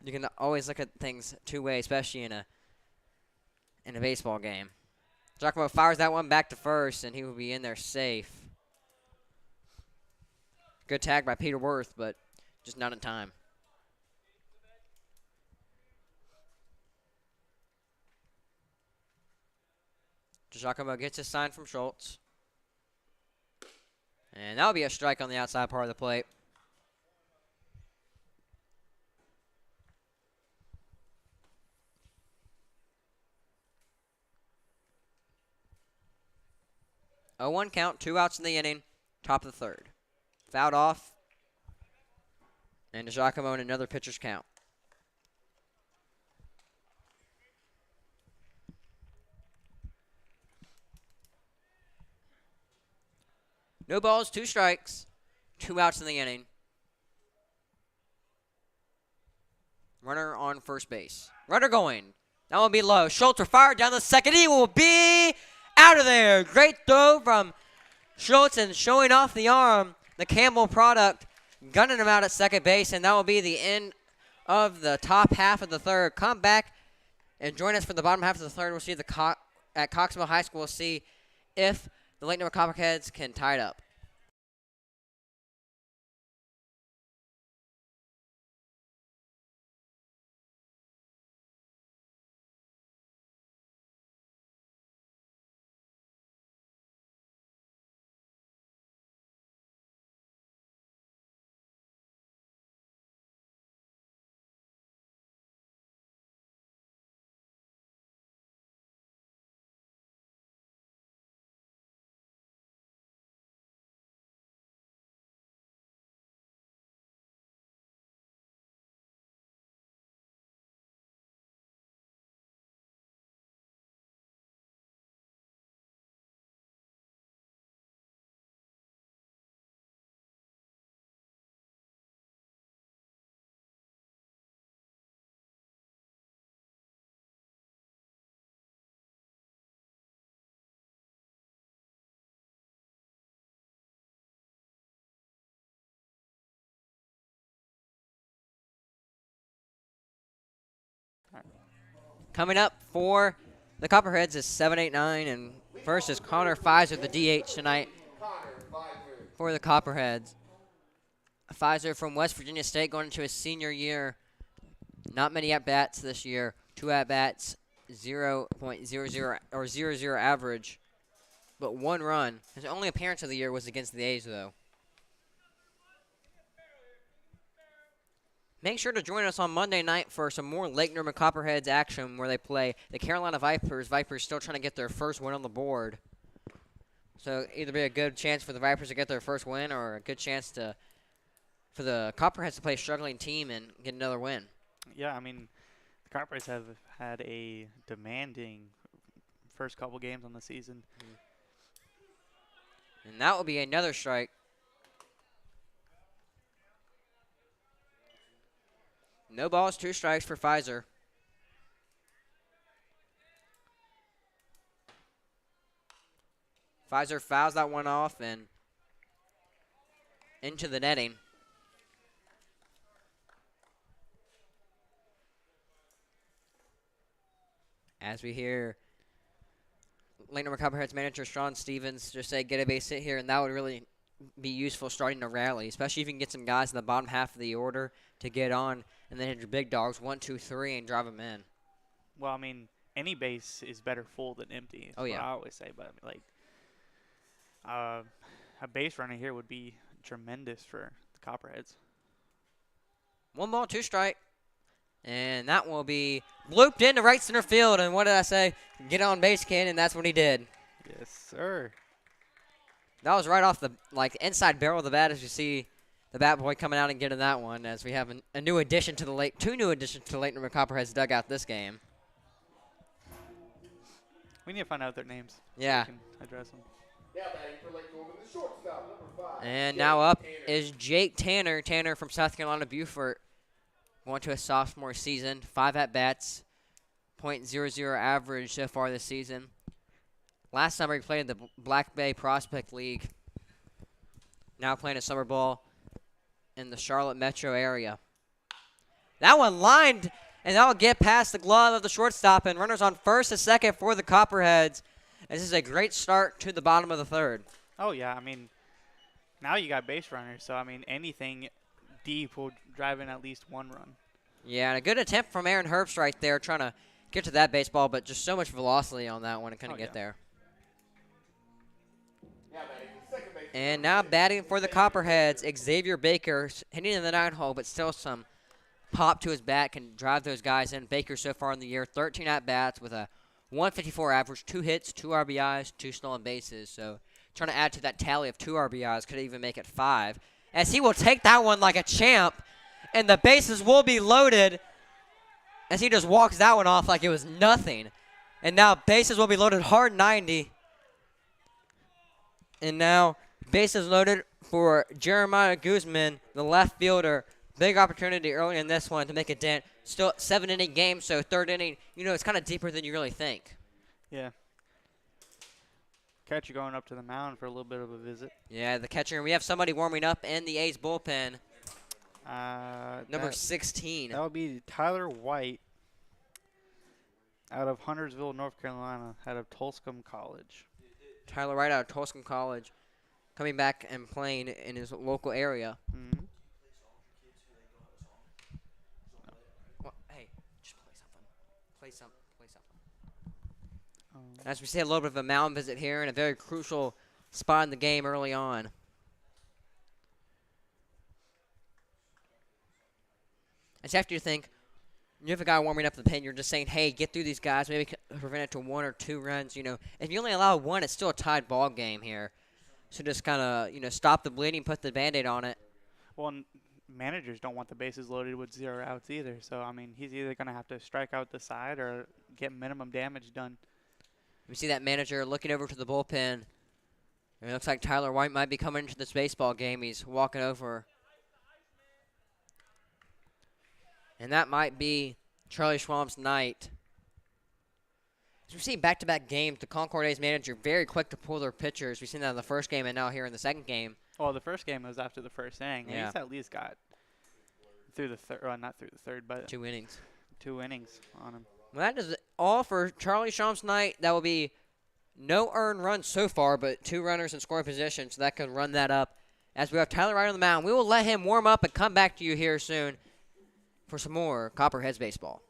A: You can always look at things two ways, especially in a baseball game. DeGiacomo fires that one back to first, and he will be in there safe. Good tag by Peter Worth, but just not in time. DeGiacomo gets his sign from Schultz. And that'll be a strike on the outside part of the plate. 0-1 count, 2 outs in the inning, top of the third. Fouled off, and DeGiacomo in another pitcher's count. No balls, 2 strikes, 2 outs in the inning. Runner on first base. Runner going. That will be low. Schultz will fire down the second. He will be out of there. Great throw from Schultz and showing off the arm. The Campbell product gunning him out at second base, and that will be the end of the top half of the third. Come back and join us for the bottom half of the third. We'll see at Coxville High School. We'll see if the Lake Norman Copperheads can tie it up. Coming up for the Copperheads is 7-8-9, and first is Connor Pfizer, the DH tonight for the Copperheads. Pfizer from West Virginia State going into his senior year. Not many at-bats this year. 2 at-bats, 0.00 or 0.00 average, but 1 run. His only appearance of the year was against the A's, though. Make sure to join us on Monday night for some more Lake Norman Copperheads action where they play the Carolina Vipers. Vipers still trying to get their first win on the board. So either be a good chance for the Vipers to get their first win or a good chance for the Copperheads to play a struggling team and get another win.
B: Yeah, I mean, the Copperheads have had a demanding first couple games on the season.
A: And that will be another strike. No balls, 2 strikes for Pfizer. Pfizer fouls that one off and into the netting. As we hear Lake Norman Copperheads manager Sean Stevens just say, get a base hit here, and that would really be useful starting to rally, especially if you can get some guys in the bottom half of the order to get on and then hit your big dogs 1, 2, 3 and drive them in.
B: Well, I mean, any base is better full than empty.
A: Oh, yeah.
B: I always say, but I mean, like, a base runner here would be tremendous for the Copperheads.
A: 1 ball, 2 strike. And that will be blooped into right center field. And what did I say? Get on base, kid, and that's what he did.
B: Yes, sir.
A: That was right off the inside barrel of the bat as you see the bat boy coming out and getting that one as we have a new addition to the Lake, 2 new additions to the Lake Norman Copperheads dugout this game.
B: We need to find out their names.
A: Yeah.
B: So we can address them.
C: Now batting for Lake Norman, the shortstop, number 5.
A: And now up is Jake Tanner. Tanner from South Carolina Beaufort. Going to a sophomore season. 5 at-bats. .00 average so far this season. Last summer he played in the Black Bay Prospect League. Now playing a summer ball in the Charlotte metro area. That one lined, and that will get past the glove of the shortstop, and runners on first and second for the Copperheads. This is a great start to the bottom of the third.
B: Oh, yeah. I mean, now you got base runners, so, I mean, anything deep will drive in at least 1 run.
A: Yeah, and a good attempt from Aaron Herbst right there, trying to get to that baseball, but just so much velocity on that one and couldn't get there. And now batting for the Copperheads, Xavier Baker, hitting in the 9-hole, but still some pop to his bat, can drive those guys in. Baker so far in the year, 13 at-bats with a .154 average, 2 hits, 2 RBIs, 2 stolen bases. So trying to add to that tally of 2 RBIs. Could even make it 5. As he will take that one like a champ, and the bases will be loaded as he just walks that one off like it was nothing. And now bases will be loaded hard 90. And now bases loaded for Jeremiah Guzman, the left fielder. Big opportunity early in this one to make a dent. Still 7-inning game, so 3rd inning, it's kind of deeper than you really think.
B: Yeah. Catcher going up to the mound for a little bit of a visit.
A: Yeah, the catcher. And we have somebody warming up in the A's bullpen. Number
B: 16.
A: 16.
B: That would be Tyler White out of Huntersville, North Carolina, out of Tolscombe College.
A: Tyler White out of Tolscombe College, coming back and playing in his local area.
B: Mm-hmm.
A: Well, hey, just play something. Play something. As we see a little bit of a mound visit here in a very crucial spot in the game early on. It's after you think, you have a guy warming up the pen, you're just saying, hey, get through these guys, maybe prevent it to 1 or 2 runs. If you only allow 1, it's still a tied ball game here. So just kind of, stop the bleeding, put the Band-Aid on it.
B: Well, managers don't want the bases loaded with 0 outs either. So, I mean, he's either going to have to strike out the side or get minimum damage done.
A: We see that manager looking over to the bullpen. It looks like Tyler White might be coming into this baseball game. He's walking over. And that might be Charlie Schwab's night. As we see back-to-back games, the Concord A's manager very quick to pull their pitchers. We've seen that in the first game and now here in the second game.
B: Well, the first game was after the first inning.
A: Yeah.
B: He's at least got through the third, well, not through the third, but
A: 2 innings.
B: 2 innings on him.
A: Well, that is all for Charlie Schwab's night. That will be no earned runs so far, but 2 runners in scoring position, so that can run that up. As we have Tyler Wright on the mound, we will let him warm up and come back to you here soon for some more Copperheads baseball.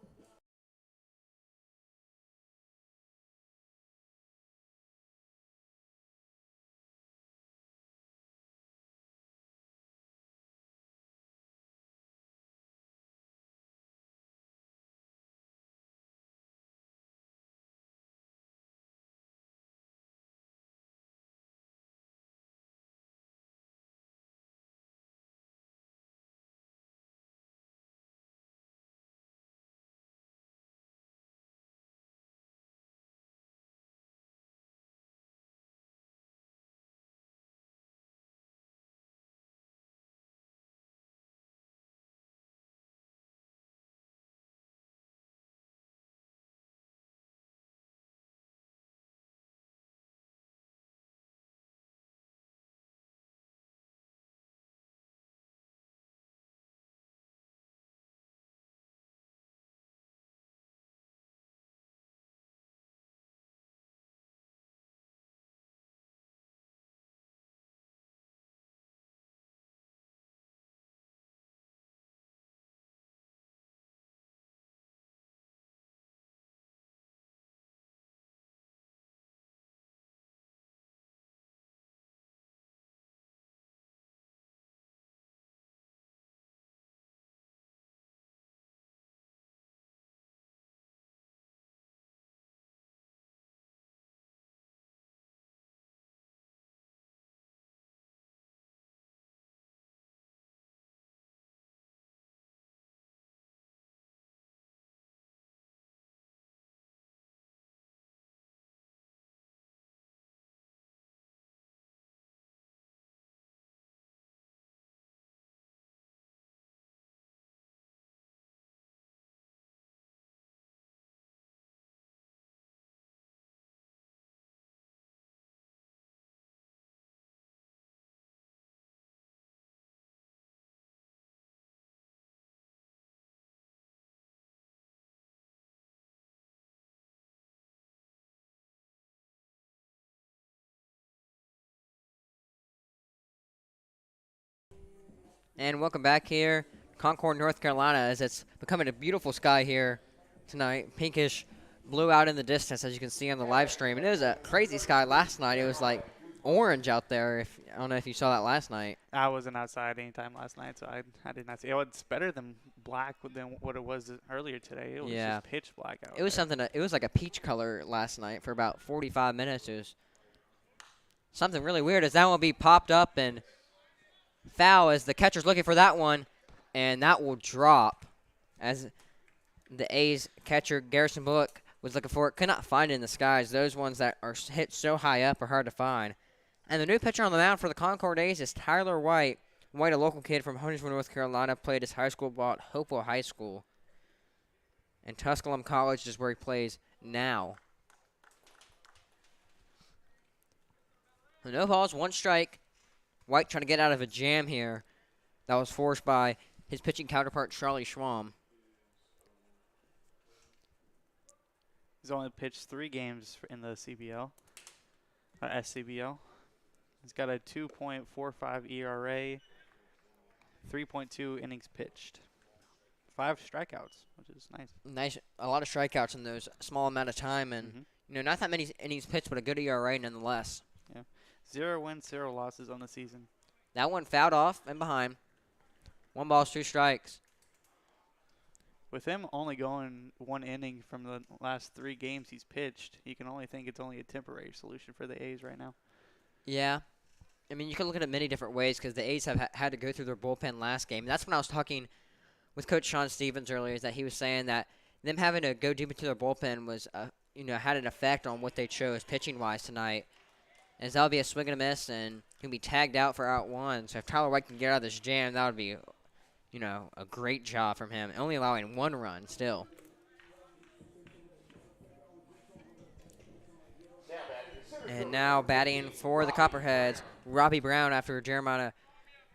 A: And welcome back here, Concord, North Carolina, as it's becoming a beautiful sky here tonight. Pinkish blue out in the distance, as you can see on the live stream. And it was a crazy sky last night. It was like orange out there. I don't know if you saw that last night.
B: I wasn't outside anytime last night, so I did not see it. It's better than black than what it was earlier today. It was just pitch black out
A: It was
B: there.
A: it was like a peach color last night for about 45 minutes. It was something really weird is that will be popped up and foul as the catcher's looking for that one, and that will drop as the A's catcher, Garrison Bullock, was looking for it. Could not find it in the skies. Those ones that are hit so high up are hard to find. And the new pitcher on the mound for the Concord A's is Tyler White. White, a local kid from Huntersville, North Carolina, played his high school ball at Hopewell High School. And Tusculum College is where he plays now. No balls, 1 strike. White trying to get out of a jam here that was forced by his pitching counterpart, Charlie Schwam.
B: He's only pitched 3 games in the SCBL. He's got a 2.45 ERA, 3.2 innings pitched, 5 strikeouts, which is nice.
A: Nice, a lot of strikeouts in those small amount of time, and not that many innings pitched, but a good ERA nonetheless.
B: Yeah, 0 wins, 0 losses on the season.
A: That one fouled off and behind. 1 ball, 2 strikes.
B: With him only going 1 inning from the last 3 games he's pitched, you can only think it's only a temporary solution for the A's right now.
A: Yeah. I mean, you can look at it many different ways because the A's have had to go through their bullpen last game. That's when I was talking with Coach Sean Stevens earlier, is that he was saying that them having to go deep into their bullpen was, had an effect on what they chose pitching-wise tonight. As that'll be a swing and a miss, and he'll be tagged out for out 1. So if Tyler White can get out of this jam, that would be, a great job from him. Only allowing 1 run still. And now batting for the Copperheads, Robbie Brown after Jeremiah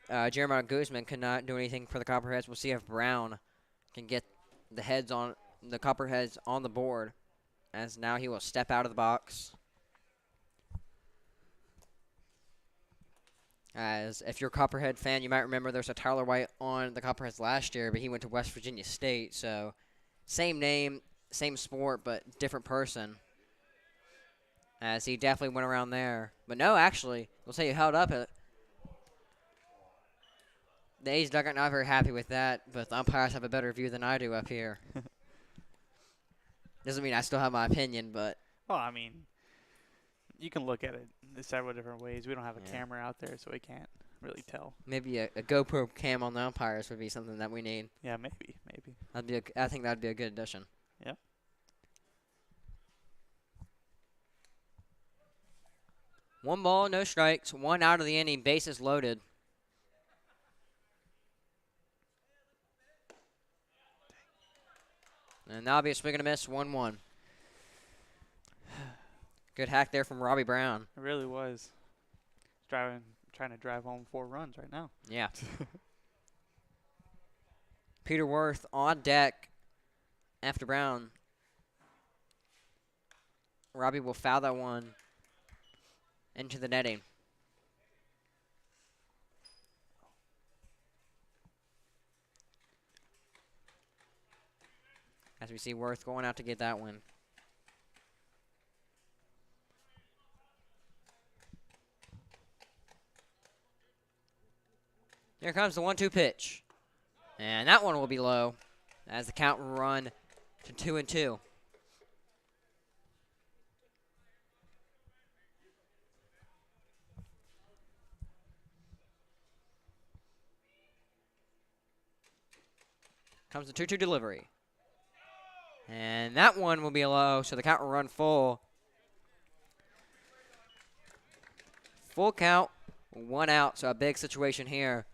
A: Guzman could not do anything for the Copperheads. We'll see if Brown can get the Copperheads on the board, as now he will step out of the box. As if you're a Copperhead fan, you might remember there's a Tyler White on the Copperheads last year, but he went to West Virginia State, so same name, same sport, but different person. As he definitely went around there. But no, actually, we'll say he held up it. The A's dugout not very happy with that, but the umpires have a better view than I do up here. Doesn't mean I still have my opinion, but...
B: Well, I mean, you can look at it several different ways. We don't have a camera out there, so we can't really tell.
A: Maybe a GoPro cam on the umpires would be something that we need.
B: Yeah, maybe.
A: I think that would be a good addition.
B: Yep.
A: 1 ball, no strikes, 1 out of the inning, bases loaded. And that'll be a swing and a miss, 1-1. Good hack there from Robbie Brown.
B: It really was. Trying to drive home 4 runs right now.
A: Yeah. Peter Worth on deck after Brown. Robbie will foul that one into the netting. As we see Worth going out to get that one. Here comes the 1-2 pitch. And that one will be low as the count will run to 2-2. Comes the 2-2 delivery. And that one will be low, so the count will run full. Full count, 1 out, so a big situation here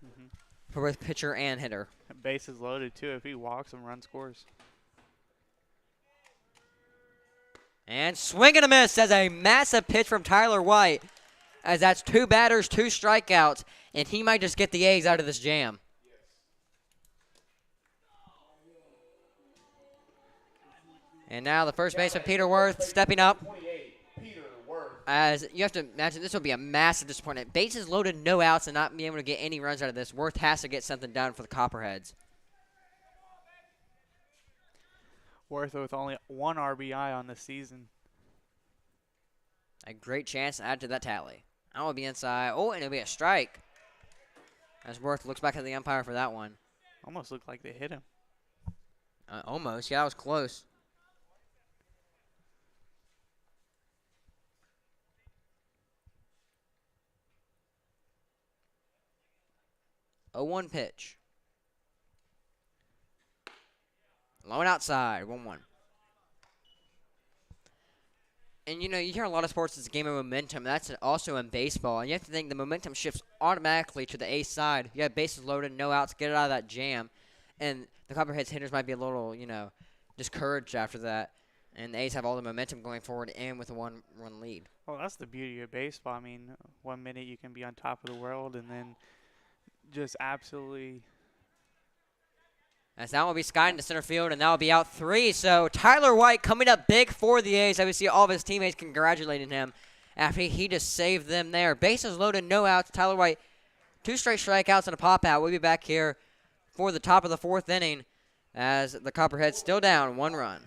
A: for both pitcher and hitter.
B: Bases loaded, too. If he walks, and run scores.
A: And swing and a miss as a massive pitch from Tyler White, as that's 2 batters, 2 strikeouts, and he might just get the A's out of this jam. And now the first baseman, Peter Worth, stepping up. As you have to imagine, this will be a massive disappointment. Bases loaded, no outs, and not being able to get any runs out of this. Worth has to get something done for the Copperheads.
B: Worth with only 1 RBI on the season.
A: A great chance to add to that tally. That will be inside. Oh, and it'll be a strike. As Worth looks back at the umpire for that one.
B: Almost looked like they hit him.
A: Almost. Yeah, that was close. 0-1 pitch. Low and outside, 1-1. And, you hear a lot of sports, it's a game of momentum. That's also in baseball. And you have to think the momentum shifts automatically to the ace side. You have bases loaded, no outs, get it out of that jam. And the Copperheads hitters might be a little, discouraged after that. And the A's have all the momentum going forward and with a one-run lead.
B: Well, that's the beauty of baseball. I mean, 1 minute you can be on top of the world and then just absolutely.
A: As that will be skied into center field, and that will be out 3. So Tyler White coming up big for the A's. I see all of his teammates congratulating him after he just saved them there. Bases loaded, no outs. Tyler White, 2 straight strikeouts and a pop out. We'll be back here for the top of the 4th inning as the Copperheads still down 1 run.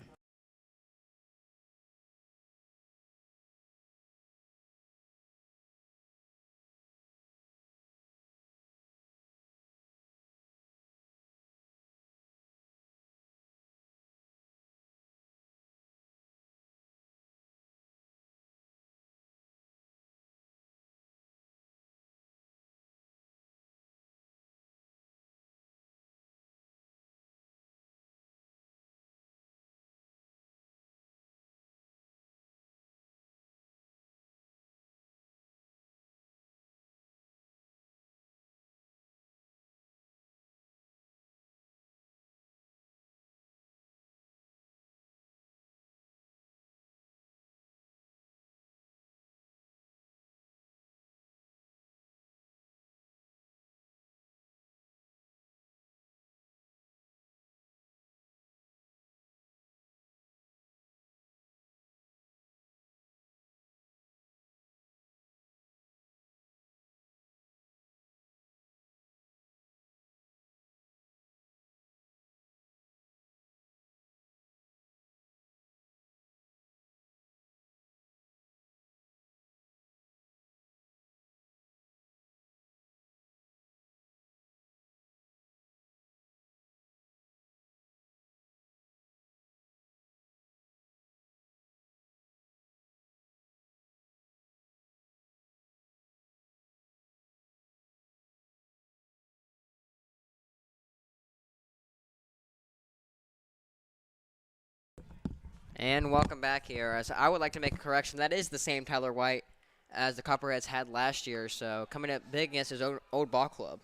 A: And welcome back here. As I would like to make a correction, that is the same Tyler White as the Copperheads had last year. So coming up big against his old ball club.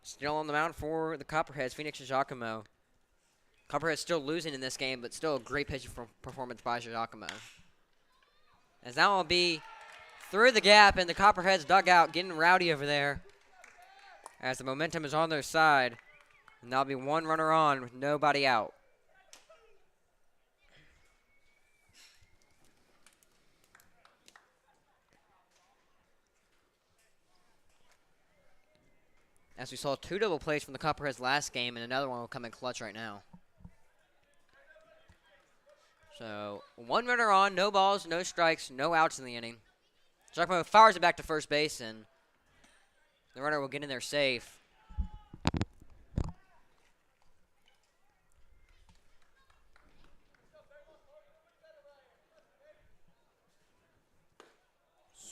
A: Still on the mound for the Copperheads, Phoenix Giacomo. Copperheads still losing in this game, but still a great pitching performance by Giacomo. As that will be through the gap in the Copperheads dugout, getting rowdy over there. As the momentum is on their side. And that'll be 1 runner on with nobody out. As we saw 2 double plays from the Copperheads last game, and another one will come in clutch right now. So 1 runner on, no balls, no strikes, no outs in the inning. Giacomo fires it back to first base, and the runner will get in there safe.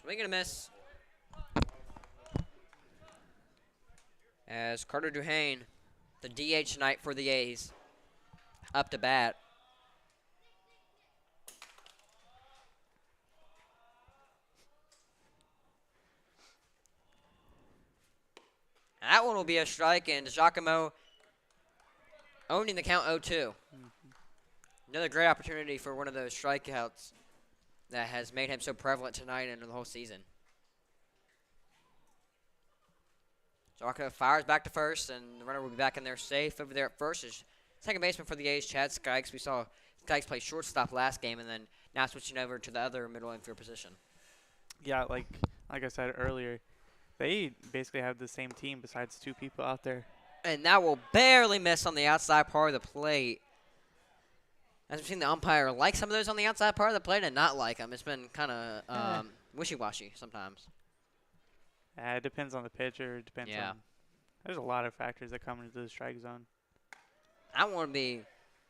A: Swing and a miss. As Carter Duhane, the DH tonight for the A's, up to bat. That one will be a strike, and Giacomo owning the count 0-2. Another great opportunity for one of those strikeouts that has made him so prevalent tonight and the whole season. Giacomo fires back to first, and the runner will be back in there safe over there at first. Is second baseman for the A's, Chad Skikes. We saw Skikes play shortstop last game, and then now switching over to the other middle infield position.
B: Yeah, like I said earlier, they basically have the same team besides 2 people out there.
A: And that will barely miss on the outside part of the plate. As we've seen the umpire like some of those on the outside part of the plate and not like them. It's been kind of wishy-washy sometimes.
B: It depends on the pitcher. It depends on. There's a lot of factors that come into the strike zone.
A: I want to be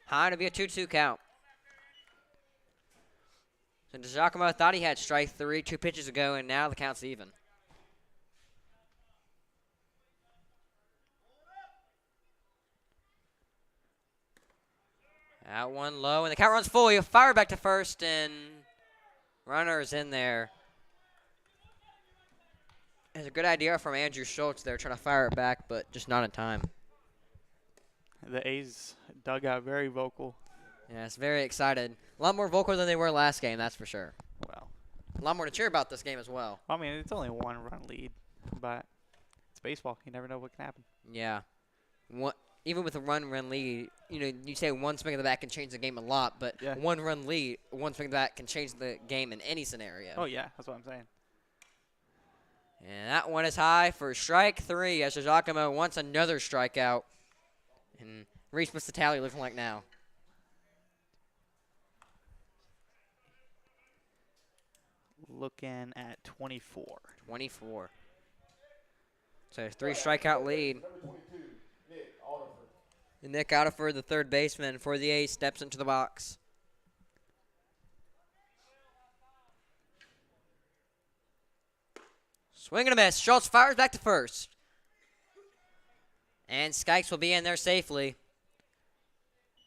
A: high to be a 2-2 count. So Giacomo thought he had strike 3 2 pitches ago, and now the count's even. That one low, and the count runs full. He'll fire back to first, and runner's in there. It's a good idea from Andrew Schultz there, trying to fire it back, but just not in time.
B: The A's dugout very vocal.
A: Yeah, it's very excited. A lot more vocal than they were last game, that's for sure.
B: Well,
A: A lot more to cheer about this game as well.
B: I mean, it's only a 1-run lead, but it's baseball. You never know what can happen.
A: Yeah. Even with a run lead, you say one swing of the bat can change the game a lot, but
B: Yeah.
A: one swing of the bat can change the game in any scenario.
B: Oh, yeah, that's what I'm saying.
A: And that one is high for strike 3 as Giacomo wants another strikeout. And Reese, what's the tally looking like now?
B: Looking at 24.
A: 24. So 3 strikeout lead.
C: Number 22, Nick Oliver.
A: And Nick Outterford, the third baseman for the A's, steps into the box. Swing and a miss. Schultz fires back to first. And Skikes will be in there safely.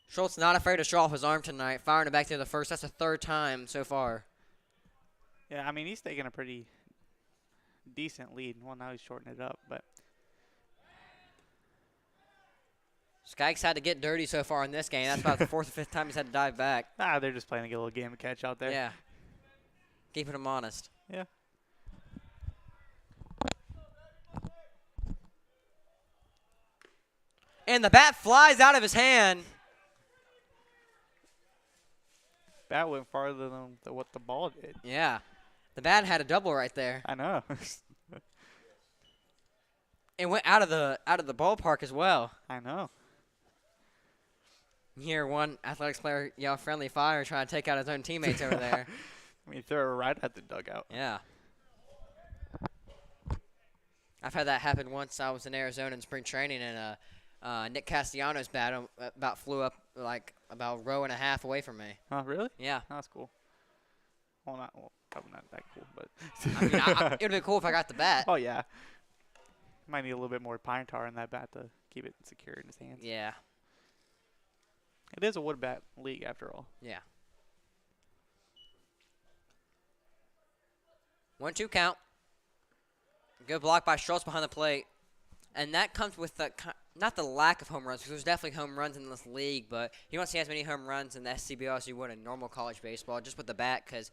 A: Schultz not afraid to show off his arm tonight, firing it back to the first. That's the 3rd time so far.
B: Yeah, I mean, he's taking a pretty decent lead. Well, now he's shortening it up, but
A: Skikes had to get dirty so far in this game. That's about the 4th or 5th time he's had to dive back.
B: they're just playing a little game of catch out there.
A: Yeah. Keeping him honest.
B: Yeah.
A: And the bat flies out of his hand.
B: Bat went farther than what the ball did.
A: Yeah. The bat had a double right there.
B: I know.
A: It went out of the ballpark as well.
B: I know.
A: You hear one athletics player yell friendly fire trying to take out his own teammates over there.
B: I mean, throw it right at the dugout.
A: Yeah. I've had that happen once. I was in Arizona in spring training, and Nick Castellanos' bat about flew up like about a row and a half away from me.
B: Oh, really?
A: Yeah.
B: Oh, that's cool. Well, probably not that cool, but.
A: I mean, it would have been cool if I got the bat.
B: Oh, yeah. Might need a little bit more pine tar in that bat to keep it secure in his hands.
A: Yeah.
B: It is a wood bat league after all.
A: Yeah. 1-2 count. Good block by Schultz behind the plate. And that comes with not the lack of home runs, because there's definitely home runs in this league, but you don't see as many home runs in the SCBL as you would in normal college baseball, just with the bat, because,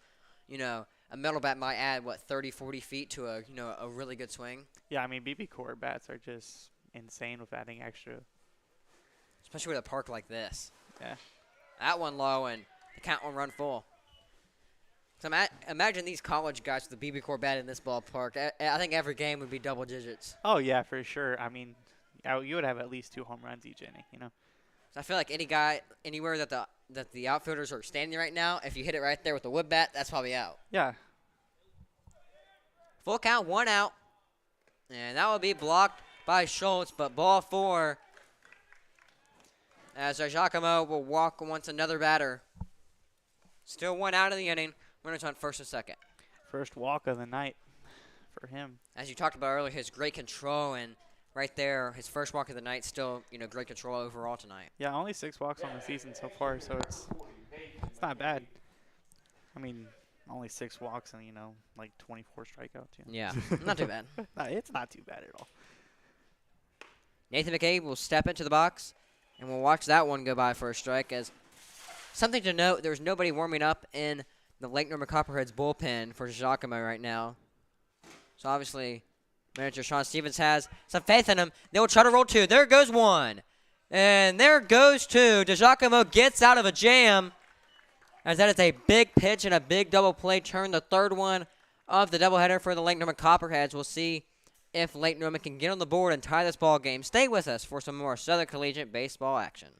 A: a metal bat might add, 30, 40 feet to a really good swing.
B: Yeah, I mean, BB core bats are just insane with adding extra.
A: Especially with a park like this.
B: Yeah.
A: That one low, and the count will run full. So imagine these college guys with the BB core bat in this ballpark. I think every game would be double digits.
B: Oh, yeah, for sure. I mean, you would have at least 2 home runs each inning,
A: So I feel like any guy, anywhere that the outfielders are standing right now, if you hit it right there with the wood bat, that's probably out.
B: Yeah.
A: Full count, 1 out. And that will be blocked by Schultz, but ball 4. As Giacomo will walk once another batter. Still 1 out of the inning. Runners on first and second.
B: First walk of the night for him.
A: As you talked about earlier, his great control, and right there, his first walk of the night, still, great control overall tonight.
B: Yeah, only 6 walks on the season so far, so it's not bad. I mean, only 6 walks and, 24 strikeouts.
A: Yeah, not too bad.
B: It's not too bad at all.
A: Nathan McCabe will step into the box, and we'll watch that one go by for a strike. As something to note, there's nobody warming up in the Lake Norman Copperheads bullpen for Giacomo right now. So obviously, manager Sean Stevens has some faith in him. They will try to roll 2. There goes 1. And there goes 2. Giacomo gets out of a jam, as that is a big pitch and a big double play turn. The 3rd one of the doubleheader for the Lake Norman Copperheads. We'll see if Lake Norman can get on the board and tie this ball game. Stay with us for some more Southern Collegiate baseball action.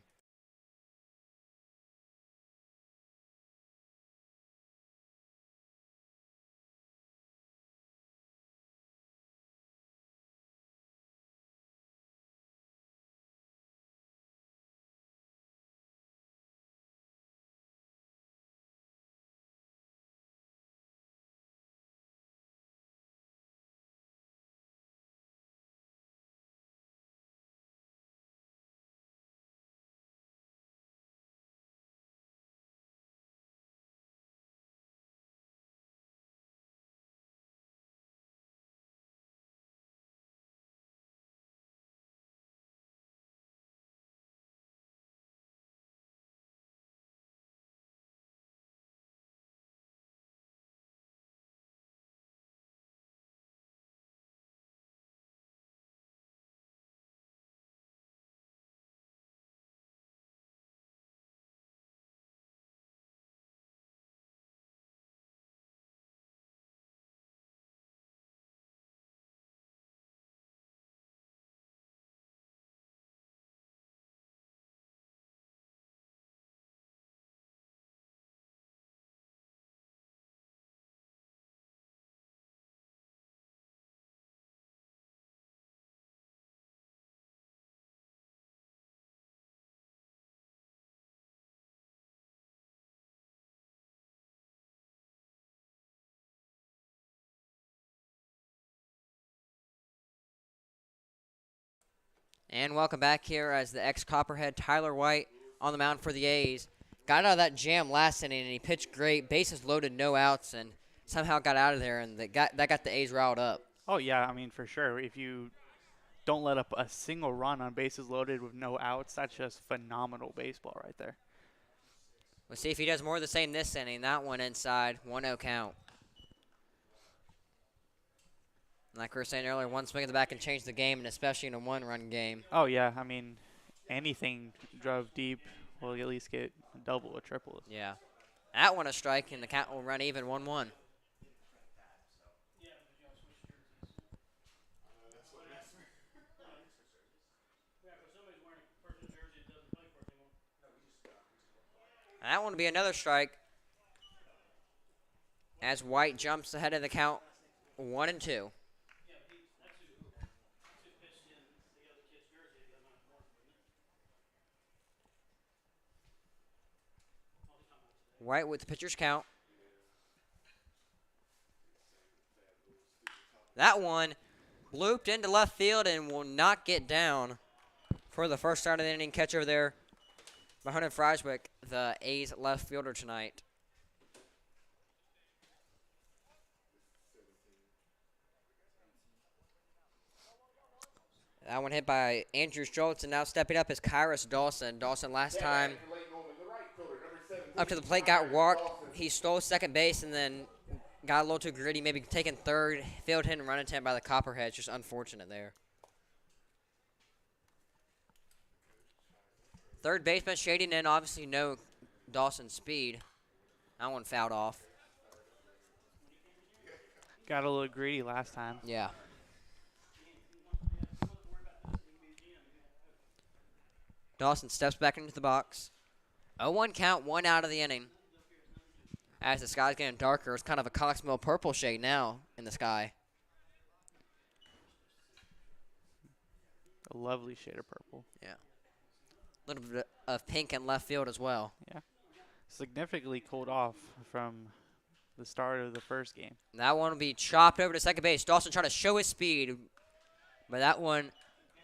A: And welcome back here as the ex-Copperhead Tyler White on the mound for the A's. Got out of that jam last inning, and he pitched great. Bases loaded, no outs, and somehow got out of there, and that got the A's riled up.
B: Oh, yeah, I mean, for sure. If you don't let up a single run on bases loaded with no outs, that's just phenomenal baseball right there.
A: We'll see if he does more of the same this inning. That one inside, 1-0 count. Like we were saying earlier, one swing at the back can change the game, and especially in a one-run game.
B: Oh, yeah, I mean, anything drove deep will at least get a double or triple.
A: Yeah. That one a strike, and the count will run even 1-1. That one will be another strike as White jumps ahead of the count 1-2. White with the pitcher's count. That one looped into left field and will not get down for the first start of the inning. Catch over there by Hunter Freiswick, the A's left fielder tonight. That one hit by Andrew Schultz, and now stepping up is Kyrus Dawson. Dawson last time up to the plate got walked. He stole second base and then got a little too gritty, maybe taking third, field hit and run attempt by the Copperheads. Just unfortunate there. Third baseman shading in, obviously no Dawson speed. That one fouled off.
B: Got a little greedy last time.
A: Yeah. Dawson steps back into the box. 0-1 count, 1 out of the inning. As the sky's getting darker, it's kind of a Cox Mill purple shade now in the sky.
B: A lovely shade of purple.
A: Yeah. A little bit of pink in left field as well.
B: Yeah. Significantly cooled off from the start of the first game.
A: That one will be chopped over to second base. Dawson trying to show his speed, but that one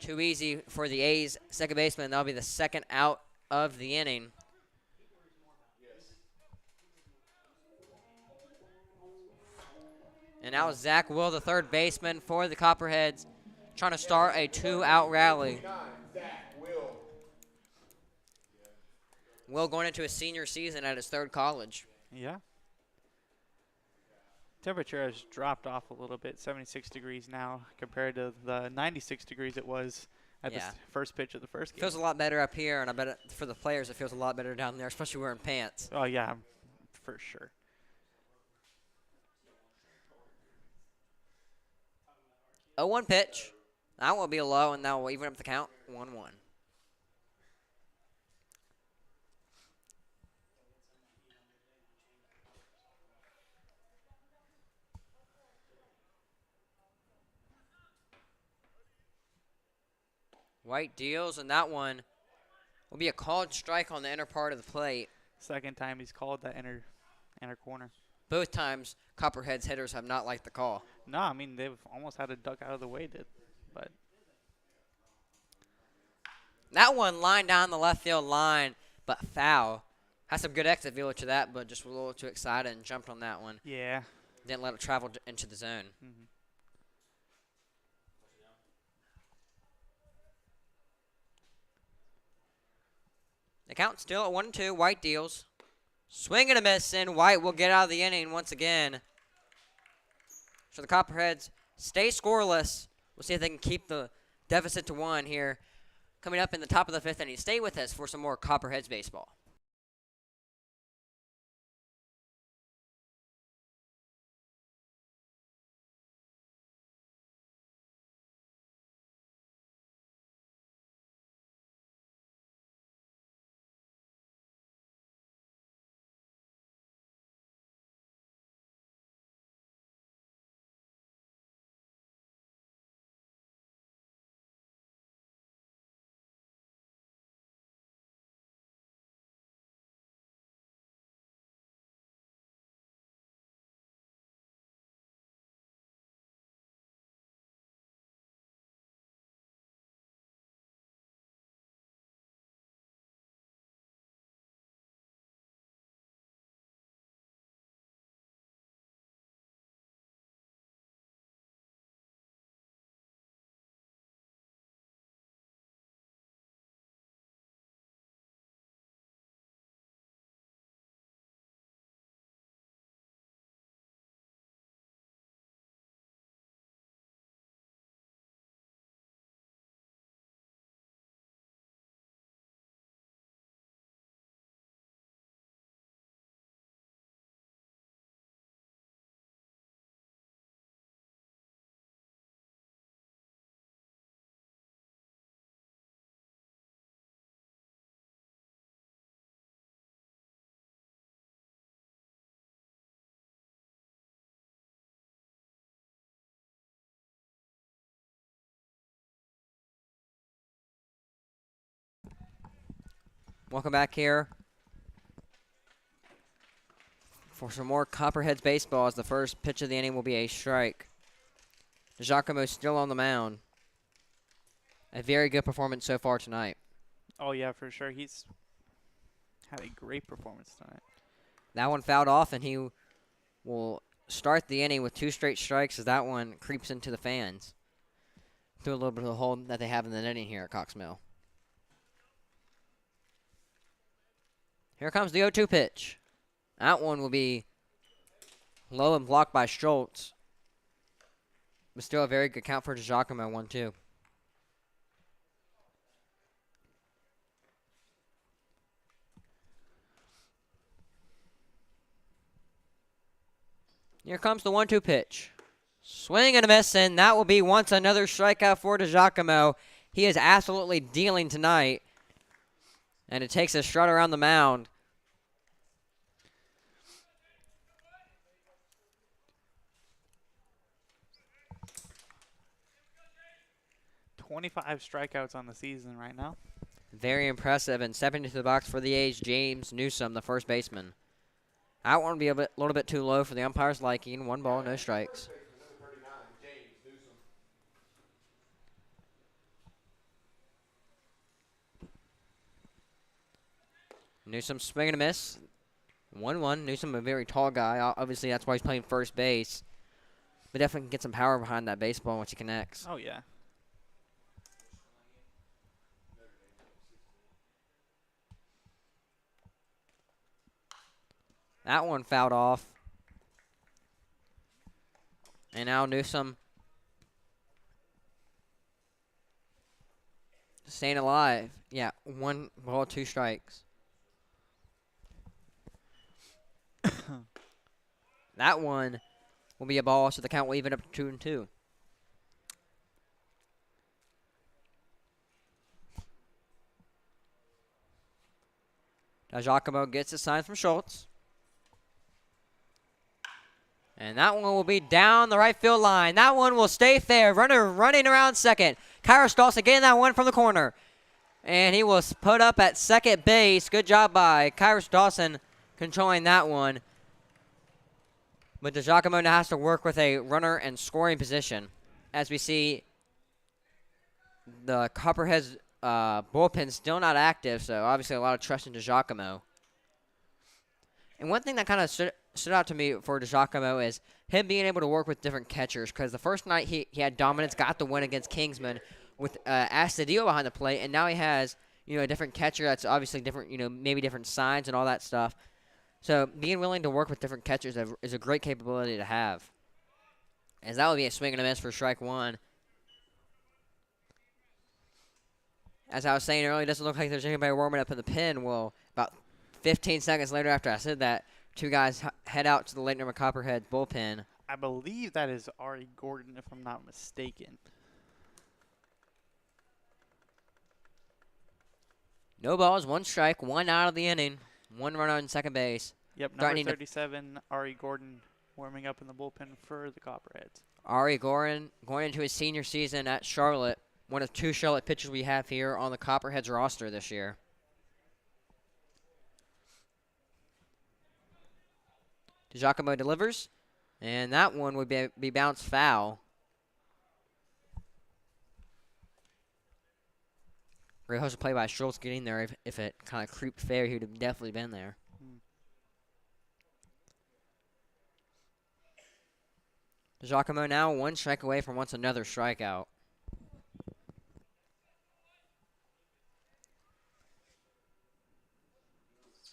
A: too easy for the A's second baseman. That'll be the second out of the inning. And now Zach Will, the third baseman for the Copperheads, trying to start a 2-out rally. Will going into his senior season at his third college.
B: Yeah. Temperature has dropped off a little bit, 76 degrees now compared to the 96 degrees it was at the first pitch of the first game.
A: Feels a lot better up here, and I bet for the players it feels a lot better down there, especially wearing pants.
B: Oh, yeah, for sure.
A: A 1 pitch. That will be low, and that will even up the count. 1-1. White deals, and that one will be a called strike on the inner part of the plate.
B: Second time he's called that inner corner.
A: Both times, Copperheads hitters have not liked the call.
B: No, I mean, they've almost had to duck out of the way, but
A: that one lined down the left field line, but foul. Had some good exit velo to that, but just a little too excited and jumped on that one.
B: Yeah.
A: Didn't let it travel into the zone.
B: Mm-hmm.
A: The count still at 1-2. White deals. Swing and a miss, and White will get out of the inning once again. So the Copperheads stay scoreless. We'll see if they can keep the deficit to 1 here. Coming up in the top of the 5th inning. Stay with us for some more Copperheads baseball. Welcome back here for some more Copperheads baseball, as the first pitch of the inning will be a strike. Giacomo still on the mound. A very good performance so far tonight.
B: Oh, yeah, for sure. He's had a great performance tonight.
A: That one fouled off, and he will start the inning with 2 straight strikes as that one creeps into the fans through a little bit of the hole that they have in the inning here at Cox Mill. Here comes the 0-2 pitch. That one will be low and blocked by Schultz. But still a very good count for Giacomo, 1-2. Here comes the 1-2 pitch. Swing and a miss, and that will be once another strikeout for Giacomo. He is absolutely dealing tonight. And it takes a strut around the mound.
B: "25 strikeouts on the season right now."
A: Very impressive, and stepping into the box for the A's, James Newsom, the first baseman. That one would be a little bit too low for the umpire's liking. 1 ball, no strikes. Newsom swing and a miss. 1-1. Newsom, a very tall guy. Obviously, that's why he's playing first base. But definitely can get some power behind that baseball once he connects.
B: Oh, yeah.
A: That one fouled off. And now Newsom staying alive. Yeah, 1 ball, 2 strikes. That one will be a ball, so the count will even up to 2-2. Now Giacomo gets a sign from Schultz. And that one will be down the right field line. That one will stay fair. Runner running around second. Kyrus Dawson getting that one from the corner. And he will put up at second base. Good job by Kyrus Dawson controlling that one. But Giacomo now has to work with a runner in scoring position. As we see the Copperheads bullpen still not active, so obviously a lot of trust in Giacomo. And one thing that kind of stood out to me for Giacomo is him being able to work with different catchers, because the first night he had dominance, got the win against Kingsman with Astudillo behind the plate, and now he has a different catcher that's obviously different, maybe different signs and all that stuff. So being willing to work with different catchers is a great capability to have. As that would be a swing and a miss for strike 1. As I was saying earlier, it doesn't look like there's anybody warming up in the pen. Well, about 15 seconds later after I said that, 2 guys head out to the Lake Norman Copperhead bullpen.
B: I believe that is Ari Gordon, if I'm not mistaken.
A: No balls, 1 strike, 1 out of the inning. 1 runner on second base.
B: Yep, number 37, Ari Gordon, warming up in the bullpen for the Copperheads.
A: Ari Gordon going into his senior season at Charlotte. One of 2 Charlotte pitchers we have here on the Copperheads roster this year. Giacomo delivers, and that one would be bounced foul. Great hustle play by Schultz getting there. If it kind of creeped fair, he would have definitely been there. Giacomo now 1 strike away from once another strikeout.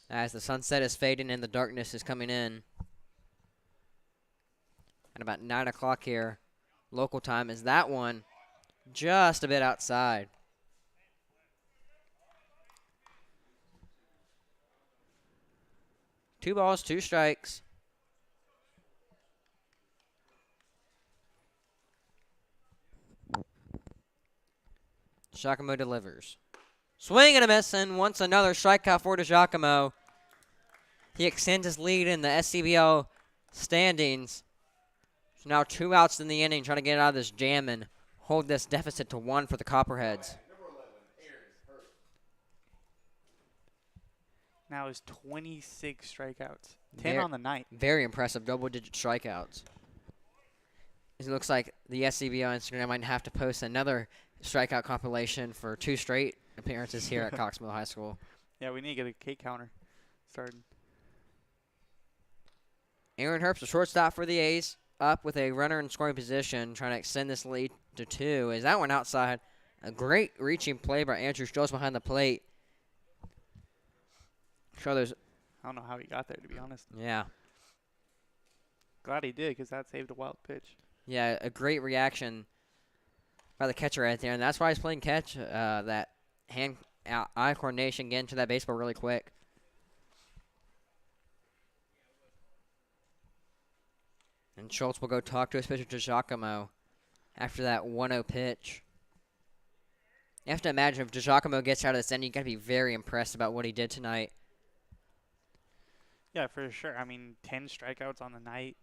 A: As the sunset is fading and the darkness is coming in. At about 9 o'clock here, local time, is that one just a bit outside. Two balls, 2 strikes. Giacomo delivers. Swing and a miss, and once another strikeout for Giacomo. He extends his lead in the SCBL standings. So now 2 outs in the inning, trying to get out of this jam and hold this deficit to 1 for the Copperheads.
B: now is 26 strikeouts. 10
A: Very-
B: on the night.
A: Very impressive, double-digit strikeouts. It looks like the SCB on Instagram might have to post another strikeout compilation for 2 straight appearances here at Coxmill High School.
B: Yeah, we need to get a K counter started.
A: Aaron Herbst, the shortstop for the A's, up with a runner in scoring position, trying to extend this lead to 2. Is that one outside? A great reaching play by Andrew Strauss behind the plate. Sure, there's
B: I don't know how he got there, to be honest.
A: yeah.
B: Glad he did, because that saved a wild pitch.
A: Yeah, a great reaction by the catcher right there, and that's why he's playing catch. That hand-eye coordination, getting to that baseball really quick. And Schultz will go talk to his pitcher, DiGiacomo, after that 1-0 pitch. You have to imagine if DiGiacomo gets out of this inning, you got to be very impressed about what he did tonight.
B: Yeah, for sure. I mean, 10 strikeouts on the night,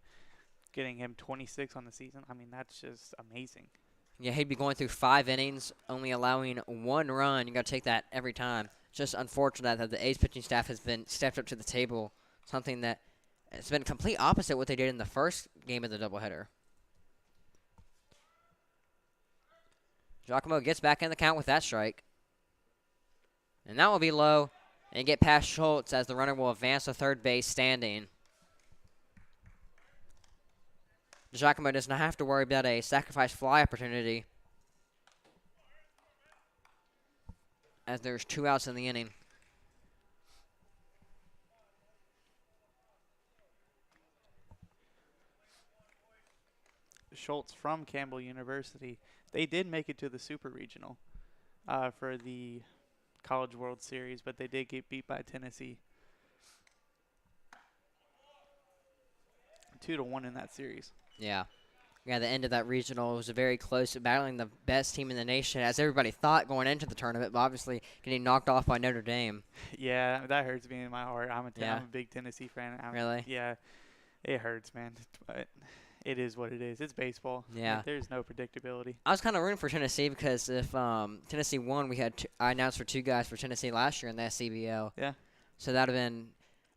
B: getting him 26 on the season. I mean, that's just amazing.
A: Yeah, he'd be going through 5 innings, only allowing 1 run. You got to take that every time. Just unfortunate that the A's pitching staff has been stepped up to the table, something that it's been complete opposite what they did in the first game of the doubleheader. Giacomo gets back in the count with that strike. And that will be low and get past Schultz as the runner will advance to third base standing. Giacomo does not have to worry about a sacrifice fly opportunity as there's 2 outs in the inning.
B: Schultz from Campbell University, they did make it to the Super Regional for the College World Series, but they did get beat by Tennessee 2-1 in that series.
A: Yeah. Yeah, the end of that regional was a very close, battling the best team in the nation, as everybody thought going into the tournament, but obviously getting knocked off by Notre Dame.
B: Yeah, that hurts me in my heart. I'm a
A: Yeah.
B: big Tennessee fan.
A: Really?
B: Yeah, it hurts, man. But it is what it is. It's baseball.
A: Yeah.
B: Like, there's no predictability.
A: I was kind of rooting for Tennessee because if Tennessee won, I announced for 2 guys for Tennessee last year in the SCBL.
B: Yeah.
A: So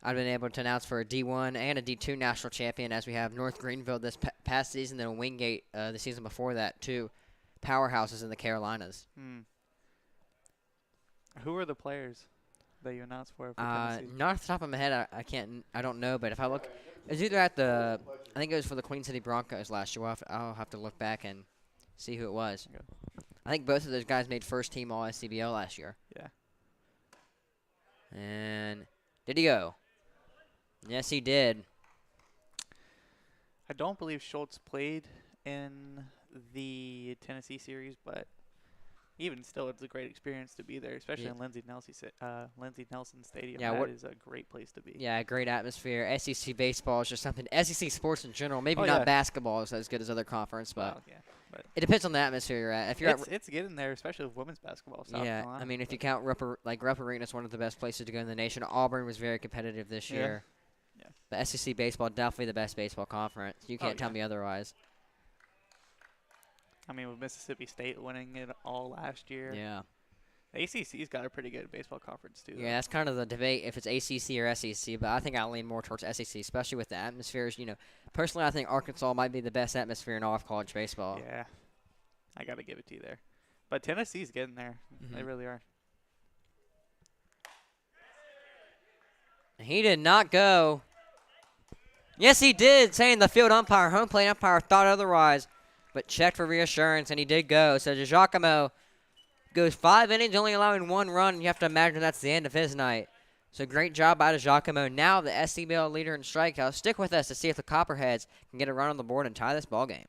A: I'd been able to announce for a D1 and a D2 national champion, as we have North Greenville this past season, then Wingate the season before that, 2 powerhouses in the Carolinas.
B: Who are the players that you announced for Tennessee?
A: Not off the top of my head, I don't know, but if I look, it's either I think it was for the Queen City Broncos last year. I'll have to look back and see who it was.
B: Okay.
A: I think both of those guys made first team All SCBL last year.
B: Yeah.
A: And did he go? Yes, he did.
B: I don't believe Schultz played in the Tennessee series, but even still, it's a great experience to be there, especially
A: Yeah.
B: in Lindsey Nelson Stadium.
A: Yeah,
B: That is a great place to be.
A: Yeah, great atmosphere. SEC baseball is just something. SEC sports in general, maybe
B: Oh,
A: not
B: yeah.
A: basketball is as good as other conference, but
B: Well, yeah, but
A: it depends on the atmosphere you're at. If you're
B: it's getting there, especially with women's basketball. South
A: yeah,
B: Carolina.
A: I mean, if you count Rupp Arena is one of the best places to go in the nation. Auburn was very competitive this
B: Yeah.
A: year.
B: Yeah.
A: The SEC baseball, definitely the best baseball conference. You can't tell
B: yeah.
A: me otherwise.
B: I mean, with Mississippi State winning it all last year,
A: Yeah.
B: the ACC's got a pretty good baseball conference too.
A: Yeah, that's kind of the debate if it's ACC or SEC, but I think I lean more towards SEC, especially with the atmospheres. Personally, I think Arkansas might be the best atmosphere in all of college baseball.
B: Yeah, I got to give it to you there. But Tennessee's getting there. They
A: Mhm.
B: really are.
A: He did not go. Yes, he did, saying the field umpire, home plate umpire, thought otherwise, but checked for reassurance, and he did go. So DiGiacomo goes 5 innings, only allowing 1 run. You have to imagine that's the end of his night. So great job by DiGiacomo. Now the SCBL leader in strikeouts. Stick with us to see if the Copperheads can get a run on the board and tie this ball game.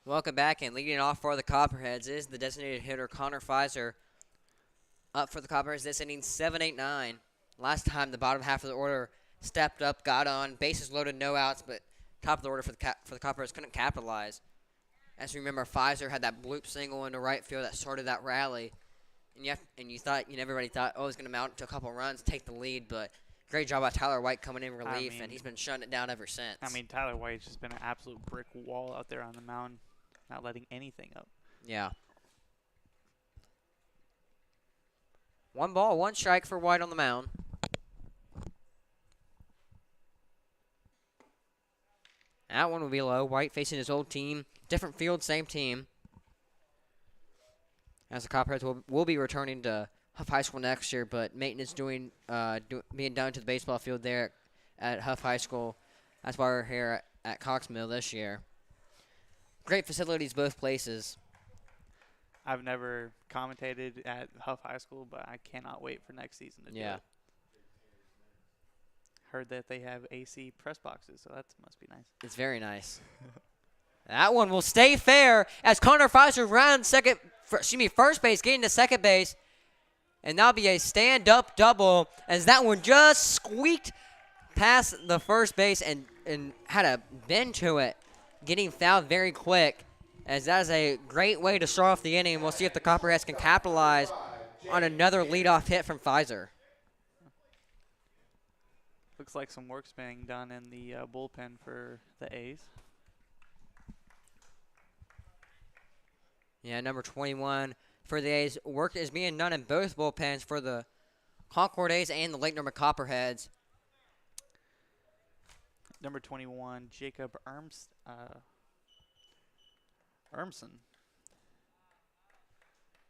A: Welcome back, and leading off for the Copperheads is the designated hitter Connor Pfizer. Up for the Copperheads this inning, 7-8-9. Last time the bottom half of the order stepped up, got on, bases loaded, no outs, but top of the order for the Copperheads couldn't capitalize. As you remember, Pfizer had that bloop single into right field that started that rally, and everybody thought, oh, he's going to mount to a couple runs, take the lead, but great job by Tyler White coming in relief, and he's been shutting it down ever since.
B: I mean, Tyler White's just been an absolute brick wall out there on the mound, not letting anything up.
A: Yeah. 1 ball, 1 strike for White on the mound. That one will be low. White facing his old team. Different field, same team. As the Copperheads will be returning to Huff High School next year, but maintenance being done to the baseball field there at Huff High School. That's why we're here at Cox Mill this year. Great facilities both places.
B: I've never commentated at Huff High School, but I cannot wait for next season to do it. Heard that they have AC press boxes, so that must be nice.
A: It's very nice. That one will stay fair as Connor Pfizer rounds first base, getting to second base. And that'll be a stand-up double as that one just squeaked past the first base and had a bend to it, getting fouled very quick, as that is a great way to start off the inning. We'll see if the Copperheads can capitalize on another leadoff hit from Pfizer.
B: Looks like some work's being done in the bullpen for the A's.
A: Yeah, number 21 for the A's. Work is being done in both bullpens for the Concord A's and the Lake Norman Copperheads.
B: Number 21, Jacob Ermson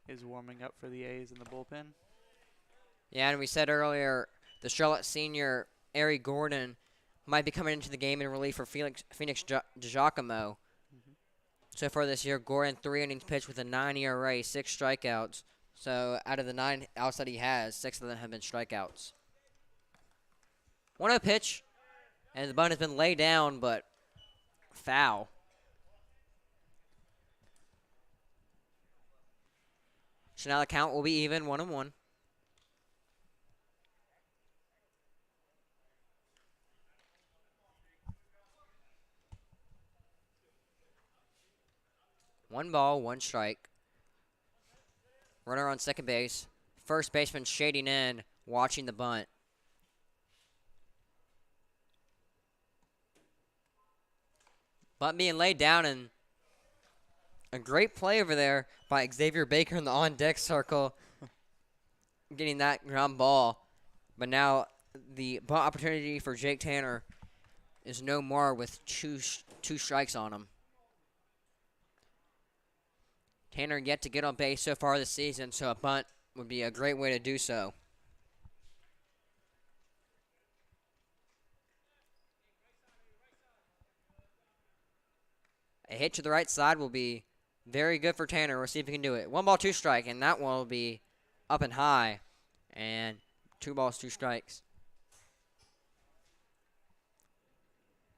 B: is warming up for the A's in the bullpen.
A: Yeah, and we said earlier the Charlotte senior Ari Gordon might be coming into the game in relief for Phoenix DiGiacomo. So far this year, Gordon 3 innings pitched with a 9 ERA, 6 strikeouts. So out of the 9 outs that he has, 6 of them have been strikeouts. 1-0 pitch, and the bunt has been laid down, but foul. So now the count will be even, 1-1. One ball, 1 strike. Runner on second base. First baseman shading in, watching the bunt. Bunt being laid down, and a great play over there by Xavier Baker in the on-deck circle, getting that ground ball. But now the bunt opportunity for Jake Tanner is no more with two strikes on him. Tanner yet to get on base so far this season, so a bunt would be a great way to do so. A hit to the right side will be very good for Tanner. We'll see if he can do it. 1 ball, 2 strike, and that one will be up and high. And 2 balls, 2 strikes.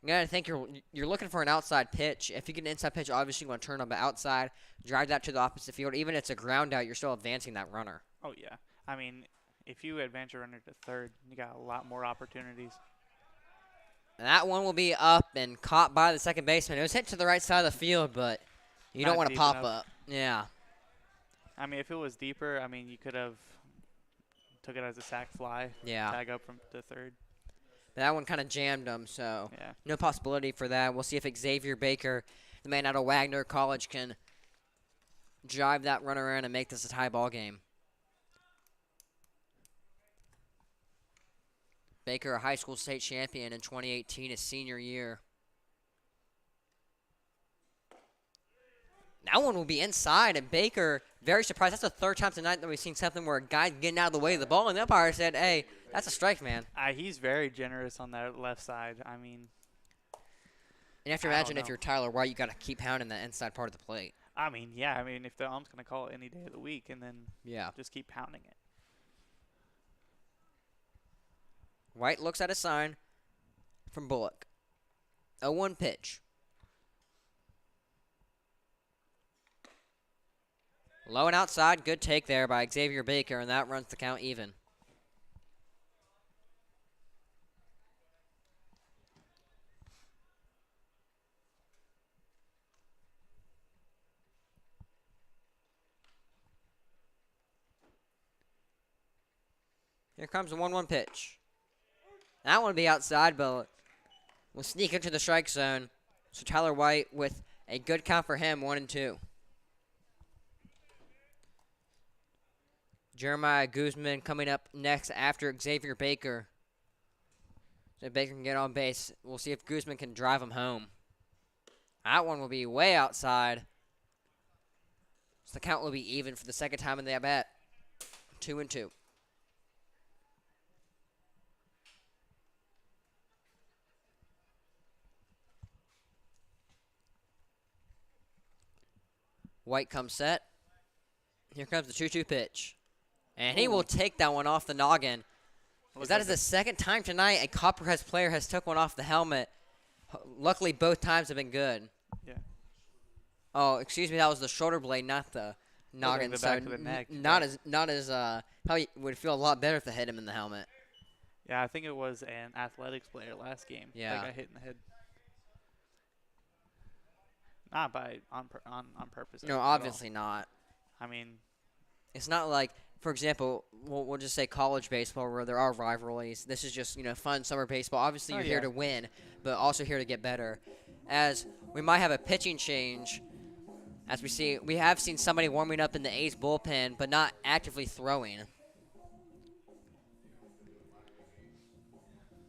A: You gotta think you're looking for an outside pitch. If you get an inside pitch, obviously you want to turn on the outside, drive that to the opposite field. Even if it's a ground out, you're still advancing that runner.
B: Oh, yeah. I mean, if you advance your runner to third, you got a lot more opportunities.
A: And that one will be up and caught by the second baseman. It was hit to the right side of the field, but you don't want to pop up. Yeah.
B: I mean, if it was deeper, I mean, you could have took it as a sac fly.
A: Yeah.
B: Tag up from to third.
A: That one kind of jammed him, so
B: yeah.
A: No possibility for that. We'll see if Xavier Baker, the man out of Wagner College, can drive that runner in and make this a tie ball game. Baker, a high school state champion in 2018, his senior year. That one will be inside, and Baker, very surprised. That's the third time tonight that we've seen something where a guy's getting out of the way of the ball, and the umpire said, hey, that's a strike, man.
B: He's very generous on that left side. I mean,
A: you have to imagine if you're Tyler White, you got to keep pounding that inside part of the plate.
B: I mean, yeah. I mean, if the ump's going to call it any day of the week, and then just keep pounding it.
A: White looks at a sign from Bullock. 0-1 pitch. Low and outside, good take there by Xavier Baker, and that runs the count even. Here comes the 1-1 pitch. That one will be outside, but will sneak into the strike zone. So Tyler White with a good count for him, 1-2. Jeremiah Guzman coming up next after Xavier Baker. So Baker can get on base. We'll see if Guzman can drive him home. That one will be way outside. So the count will be even for the second time in the at-bat. 2-2. White comes set. Here comes the 2-2 pitch. And he will take that one off the noggin. That is the second time tonight a Copperheads player has took one off the helmet. Luckily, both times have been good.
B: Yeah.
A: Oh, excuse me, that was the shoulder blade, not the noggin.
B: The back of the neck.
A: Not as probably would feel a lot better if they hit him in the helmet.
B: Yeah, I think it was an athletics player last game.
A: Yeah.
B: That got hit in the head. Not on purpose.
A: No,
B: at all.
A: obviously not.
B: I mean,
A: It's not like, for example, we'll just say college baseball where there are rivalries. This is just, fun summer baseball. Obviously, you're here to win, but also here to get better. As we might have a pitching change, as we have seen somebody warming up in the A's bullpen, but not actively throwing.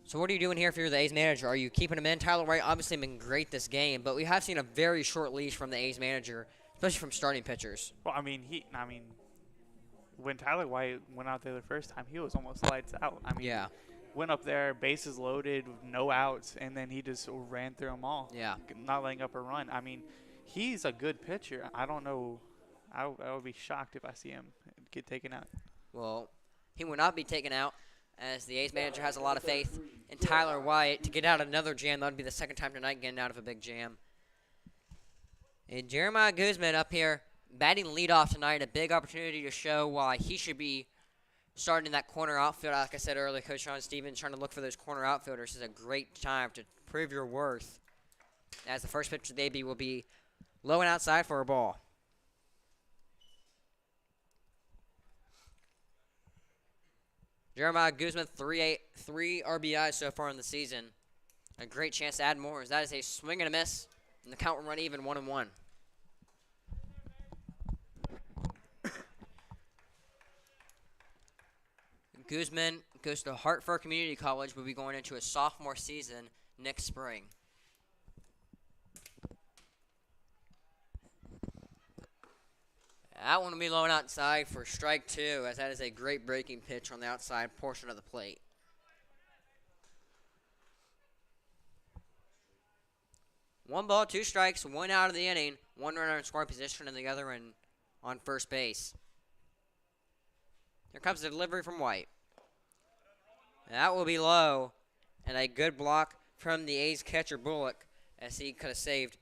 A: So what are you doing here if you're the A's manager? Are you keeping him in? Tyler White obviously been great this game, but we have seen a very short leash from the A's manager, especially from starting pitchers.
B: well, when Tyler White went out there the first time, he was almost lights out.
A: Yeah.
B: Went up there, bases loaded, no outs, and then he just ran through them all.
A: Yeah.
B: Not letting up a run. He's a good pitcher. I don't know. I would be shocked if I see him get taken out.
A: Well, he will not be taken out, as the A's manager has a lot of faith in Tyler White to get out another jam. That would be the second time tonight getting out of a big jam. And Jeremiah Guzman up here batting leadoff tonight, a big opportunity to show why he should be starting in that corner outfield. Like I said earlier, Coach Sean Stevens trying to look for those corner outfielders. This is a great time to prove your worth, as the first pitch of the debut will be low and outside for a ball. Jeremiah Guzman, 3 RBIs so far in the season. A great chance to add more, as that is a swing and a miss, and the count will run even 1-1. Guzman goes to Hartford Community College, will be going into a sophomore season next spring. That one will be low and outside for strike 2, as that is a great breaking pitch on the outside portion of the plate. One ball, 2 strikes, 1 out of the inning, 1 runner in scoring position, and the other on first base. Here comes the delivery from White. That will be low, and a good block from the A's catcher Bullock, as he could have saved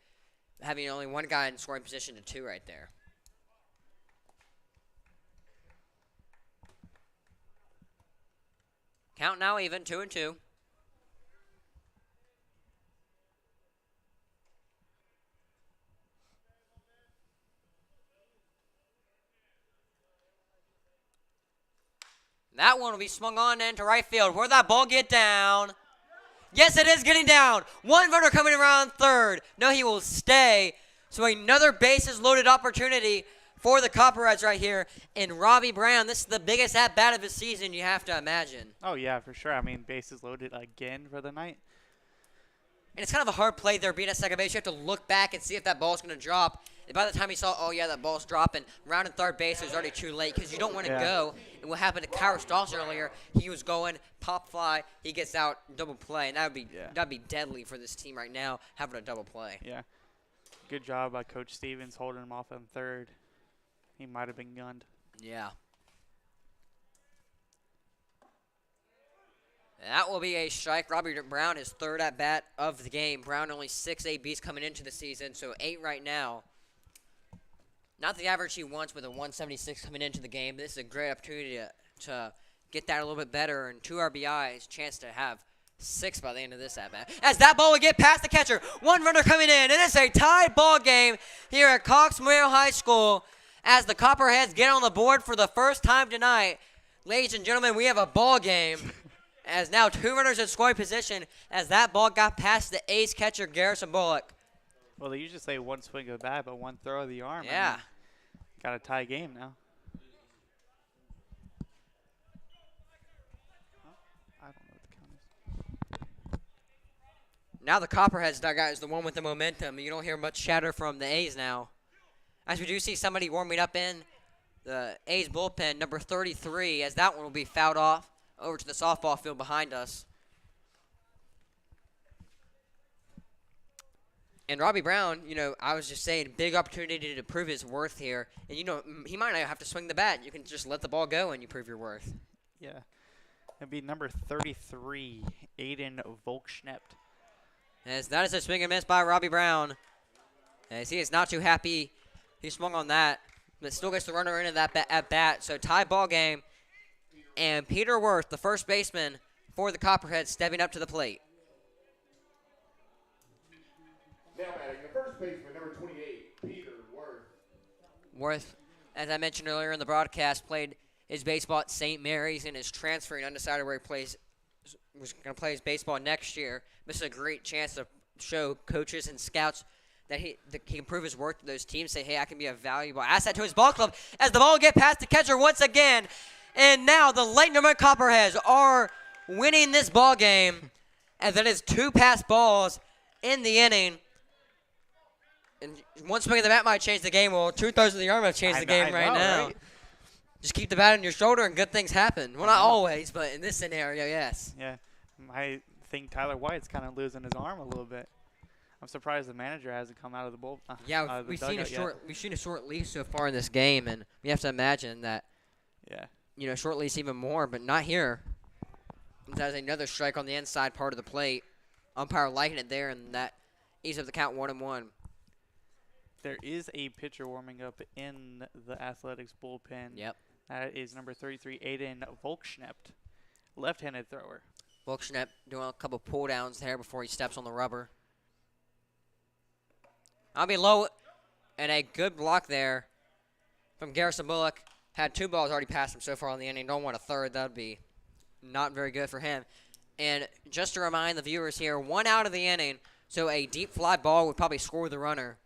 A: having only 1 guy in scoring position to 2 right there. Count now even, 2-2. That one will be swung on into right field. Where'd that ball get down? Yes, it is getting down. 1 runner coming around third. No, he will stay. So another bases loaded opportunity for the Copperheads right here. And Robbie Brown, this is the biggest at-bat of his season, you have to imagine.
B: Oh, yeah, for sure. Bases loaded again for the night.
A: And it's kind of a hard play there being at second base. You have to look back and see if that ball's going to drop. And by the time he saw, oh, yeah, that ball's dropping, round and third base, it was already too late because you don't want to go. And what happened to Kyra Stoss earlier, he was going, pop fly, he gets out, double play. And that'd be deadly for this team right now, having a double play.
B: Yeah. Good job by Coach Stevens holding him off on third. He might have been gunned.
A: Yeah. That will be a strike. Robbie Brown, his 3rd at-bat of the game. Brown only 6 ABs coming into the season, so 8 right now. Not the average he wants with a 176 coming into the game. This is a great opportunity to get that a little bit better. And 2 RBIs, chance to have 6 by the end of this at-bat. As that ball will get past the catcher. 1 runner coming in. And it's a tied ball game here at Cox Memorial High School as the Copperheads get on the board for the first time tonight. Ladies and gentlemen, we have a ball game as now 2 runners in scoring position as that ball got past the ace catcher, Garrison Bullock.
B: Well, they usually say 1 swing of the bat, but 1 throw of the arm.
A: Yeah.
B: I mean, got a tie game now. I don't know what the count is.
A: Now the Copperheads dugout is the one with the momentum. You don't hear much chatter from the A's now. As we do see somebody warming up in the A's bullpen, number 33, as that one will be fouled off over to the softball field behind us. And Robbie Brown, I was just saying, big opportunity to prove his worth here. And, he might not have to swing the bat. You can just let the ball go and you prove your worth.
B: Yeah. It'd be number 33, Aiden Volkschnept.
A: As that is a swing and miss by Robbie Brown. As he is not too happy. He swung on that, but still gets the runner into that at bat. So tie ball game. And Peter Worth, the first baseman for the Copperheads, stepping up to the plate.
C: Now batting the first baseman, number 28, Peter Worth.
A: Worth, as I mentioned earlier in the broadcast, played his baseball at St. Mary's and is transferring, undecided where he was going to play his baseball next year. This is a great chance to show coaches and scouts that he can prove his worth to those teams, say, hey, I can be a valuable asset to his ball club, as the ball will get past the catcher once again. And now the Lightning Copperheads are winning this ball game, as it is 2 pass balls in the inning. And 1 swing of the bat might change the game. Well, 2 throws of the arm have changed the game right now. Right? Just keep the bat on your shoulder and good things happen. Well, not always, but in this scenario, yes.
B: Yeah. I think Tyler White's kind of losing his arm a little bit. I'm surprised the manager hasn't come out of the bull.
A: Yeah, we've seen a short leash so far in this game, and we have to imagine that.
B: Yeah.
A: Short leash even more, but not here. There's another strike on the inside part of the plate. Umpire liking it there, and that eases up the count 1-1.
B: There is a pitcher warming up in the Athletics bullpen.
A: Yep.
B: That is number 33, Aiden Volkschnept, left-handed thrower.
A: Volkschnept doing a couple pull downs there before he steps on the rubber. I'll be low, and a good block there from Garrison Bullock. Had 2 balls already past him so far in the inning. Don't want a third. That would be not very good for him. And just to remind the viewers here, 1 out of the inning, so a deep fly ball would probably score the runner.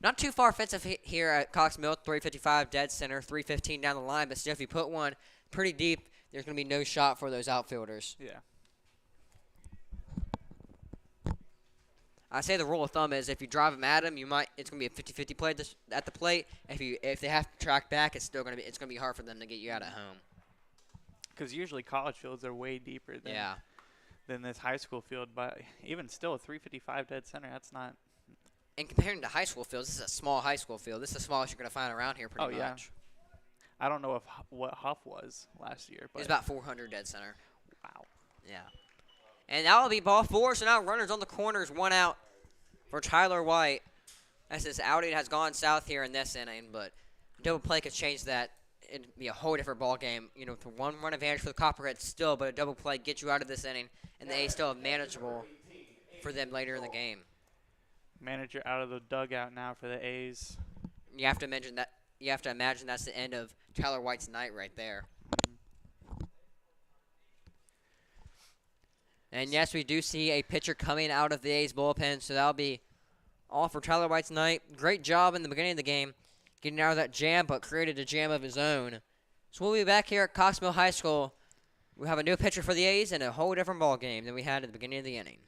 A: Not too far offensive here at Cox Mill, 355 dead center, 315 down the line. But still, if you put one pretty deep, there's going to be no shot for those outfielders.
B: Yeah.
A: I say the rule of thumb is if you drive them at them, it's going to be a 50-50 play at the plate. If they have to track back, it's going to be hard for them to get you out at home.
B: Because usually college fields are way deeper than this high school field. But even still, a 355 dead center, that's not.
A: And comparing to high school fields, this is a small high school field. This is the smallest you're going to find around here pretty much.
B: I don't know what Huff was last year. But
A: it's about 400 dead center.
B: Wow.
A: Yeah. And that will be ball 4, so now runners on the corners, 1 out for Tyler White. As this outing has gone south here in this inning, but double play could change that. It'd be a whole different ball game. For 1 run advantage for the Copperheads still, but a double play gets you out of this inning, and the A's still have manageable for them later in the game.
B: Manager out of the dugout now for the A's.
A: You have to imagine that's the end of Tyler White's night right there. And yes, we do see a pitcher coming out of the A's bullpen, so that'll be all for Tyler White's night. Great job in the beginning of the game, getting out of that jam, but created a jam of his own. So we'll be back here at Cox Mill High School. We have a new pitcher for the A's and a whole different ball game than we had at the beginning of the inning.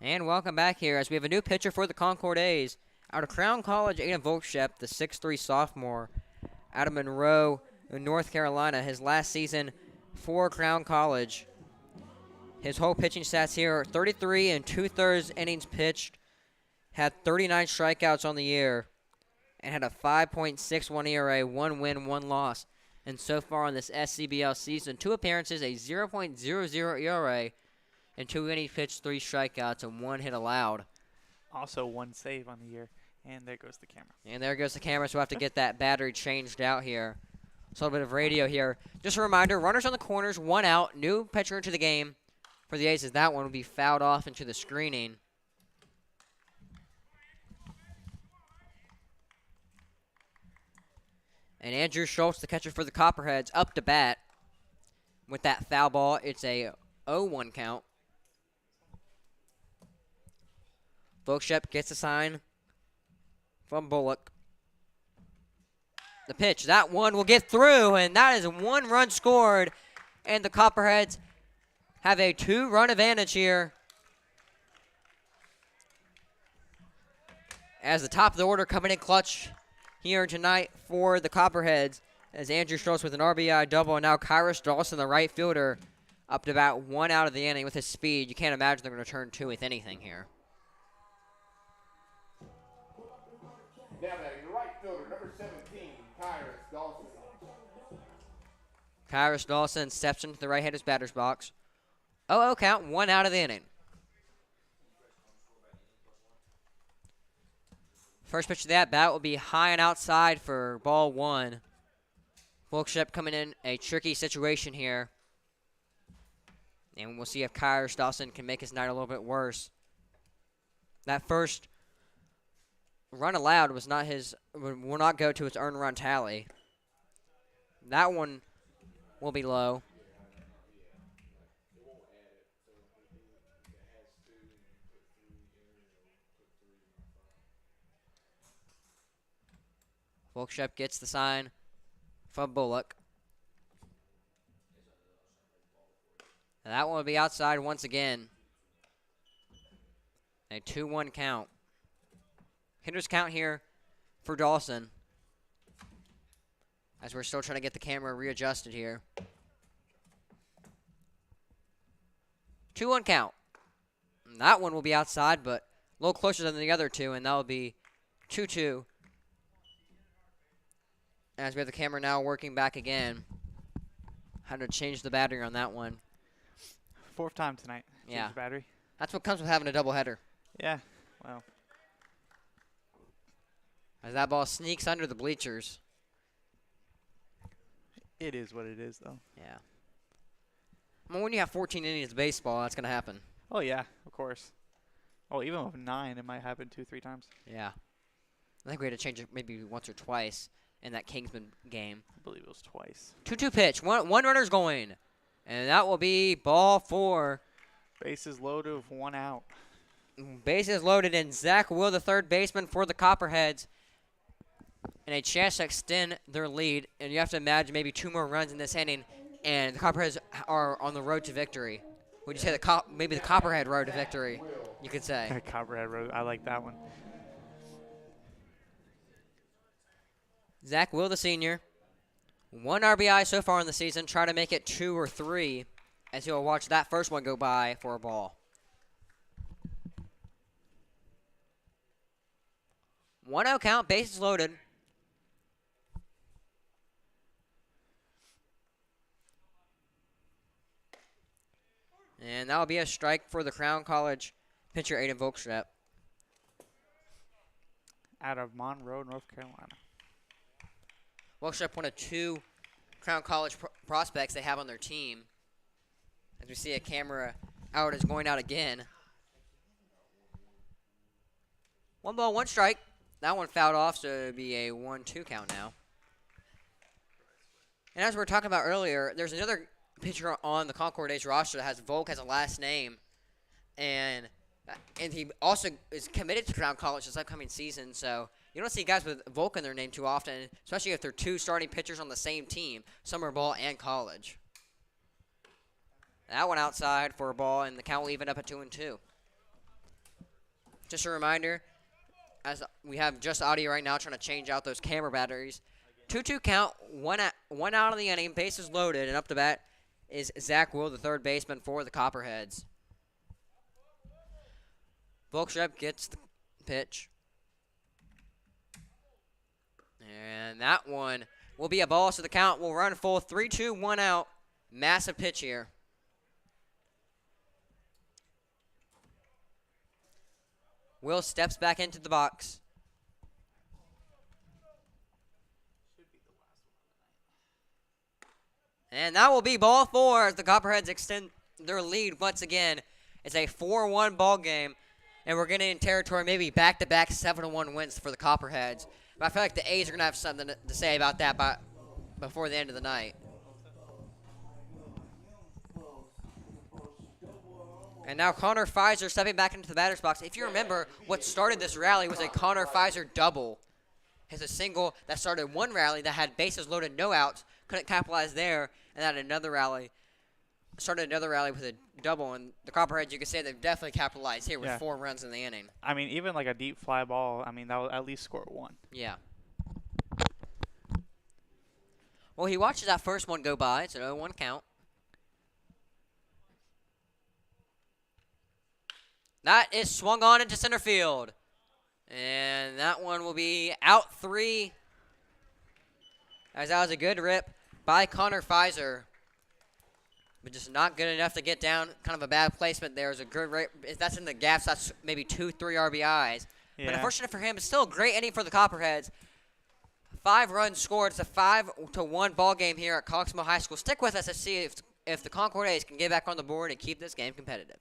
A: And welcome back here as we have a new pitcher for the Concord A's. Out of Crown College, Aiden Volkshep, the 6'3 sophomore out of Monroe, North Carolina. His last season for Crown College. His whole pitching stats here are 33 and 2/3 innings pitched, had 39 strikeouts on the year, and had a 5.61 ERA, 1 win, 1 loss. And so far on this SCBL season, 2 appearances, a 0.00 ERA, and 2 innings pitched, 3 strikeouts, and 1 hit allowed.
B: Also 1 save on the year. And there goes the camera.
A: And there goes the camera, so we'll have to get that battery changed out here. So a little bit of radio here. Just a reminder, runners on the corners, 1 out, new pitcher into the game for the A's, as that one will be fouled off into the screening. And Andrew Schultz, the catcher for the Copperheads, up to bat with that foul ball. It's a 0-1 count. Volkshep gets a sign from Bullock. The pitch, that one will get through, and that is 1 run scored. And the Copperheads have a 2-run advantage here. As the top of the order coming in clutch here tonight for the Copperheads, as Andrew Schultz with an RBI double, and now Kyrus Dawson, the right fielder, up to about 1 out of the inning with his speed. You can't imagine they're going to turn 2 with anything here.
C: Now batting the right fielder, number 17, Kyrus Dawson.
A: Kyrus Dawson steps into the right-hander's batter's box. 0-0 count, 1 out of the inning. First pitch of that bat will be high and outside for ball 1. Volkshep coming in a tricky situation here. And we'll see if Kyrus Dawson can make his night a little bit worse. That first run allowed was not his, will not go to its earned run tally. That one will be low. Volkshep gets the sign from Bullock. And that one will be outside once again. A 2-1 count. Hitter's count here for Dawson, as we're still trying to get the camera readjusted here. 2-1 count. And that one will be outside, but a little closer than the other two, and that will be 2-2. As we have the camera now working back again. Had to change the battery on that one.
B: 4th time tonight.
A: Yeah.
B: Change the battery.
A: That's what comes with having a doubleheader.
B: Yeah. Well.
A: As that ball sneaks under the bleachers.
B: It is what it is, though.
A: Yeah. I mean, when you have 14 innings of baseball, that's going to happen.
B: Oh, yeah, of course. Oh, even with 9, it might happen 2-3 times.
A: Yeah. I think we had to change it maybe once or twice in that Kingsman game.
B: I believe it was twice.
A: 2-2 pitch. One runner's going. And that will be ball 4.
B: Bases loaded with 1 out.
A: Bases loaded, and Zach Will, the third baseman for the Copperheads, and a chance to extend their lead. And you have to imagine maybe 2 more runs in this inning, and the Copperheads are on the road to victory. Would you say maybe the Copperhead road to victory, you could say.
B: Copperhead Road. I like that one.
A: Zach Will, the senior, 1 RBI so far in the season. Try to make it 2 or 3 as he'll watch that first one go by for a ball. 1-0 count, bases loaded. And that will be a strike for the Crown College pitcher, Aiden Volkshep.
B: Out of Monroe, North Carolina.
A: Volkshep, one of 2 Crown College prospects they have on their team. As we see a camera out is going out again. 1 ball, 1 strike. That one fouled off, so it would be a 1-2 count now. And as we were talking about earlier, there's another pitcher on the Concord A's roster that has Volk as a last name. And he also is committed to Crown College this upcoming season, so you don't see guys with Volk in their name too often, especially if they're 2 starting pitchers on the same team, summer ball and college. That one outside for a ball, and the count will even up at 2-2. Just a reminder, as we have just audio right now, trying to change out those camera batteries. 2-2 count, one out of the inning, bases loaded, and up to bat is Zach Will, the third baseman for the Copperheads. Volkstrep gets the pitch. And that one will be a ball, so the count will run full. 3-2, 1 out. Massive pitch here. Will steps back into the box. And that will be ball 4 as the Copperheads extend their lead once again. It's a 4-1 ball game, and we're getting in territory maybe back-to-back 7-1 wins for the Copperheads. But I feel like the A's are going to have something to say about that before the end of the night. And now Connor Pfizer stepping back into the batter's box. If you remember, what started this rally was a Connor Pfizer double. It's a single that started one rally that had bases loaded, no outs, couldn't capitalize there, and then started another rally with a double. And the Copperheads, you could say they've definitely capitalized here with 4 runs in the inning.
B: I mean, even like a deep fly ball, I mean, that will at least score 1.
A: Yeah. Well, he watches that first one go by. It's an 0-1 count. That is swung on into center field. And that one will be out 3. As that was a good rip by Connor Pfizer. But just not good enough to get down. Kind of a bad placement there. It was a good rip. If that's in the gaps, that's maybe 2-3 RBIs.
B: Yeah.
A: But unfortunate for him, it's still a great inning for the Copperheads. 5 runs scored. It's a 5-1 ball game here at Coxmo High School. Stick with us to see if the Concord A's can get back on the board and keep this game competitive.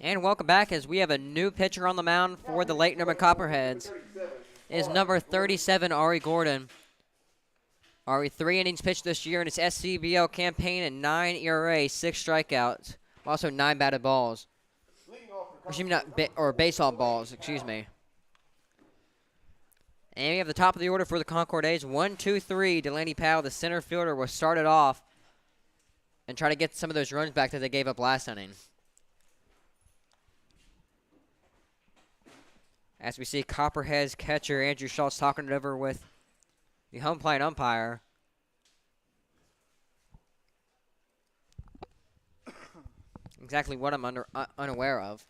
A: And welcome back as we have a new pitcher on the mound for the Lake Norman Copperheads. It is number 37, Ari Gordon. Ari, 3 innings pitched this year in his SCBL campaign and 9 ERA, 6 strikeouts, also 9 batted balls. Or baseball balls, excuse me. And we have the top of the order for the Concord A's. 1, 2, 3. Delaney Powell, the center fielder, was started off and try to get some of those runs back that they gave up last inning. As we see Copperheads catcher Andrew Schultz talking it over with the home plate umpire. Exactly what I'm unaware of.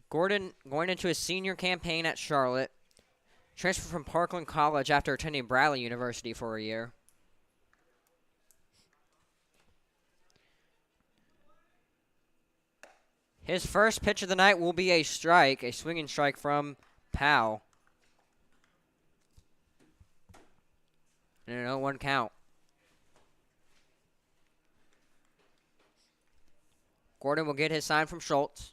A: Gordon going into his senior campaign at Charlotte. Transferred from Parkland College after attending Bradley University for a year. His first pitch of the night will be a strike, a swinging strike from Powell. And an 0-1 count. Gordon will get his sign from Schultz.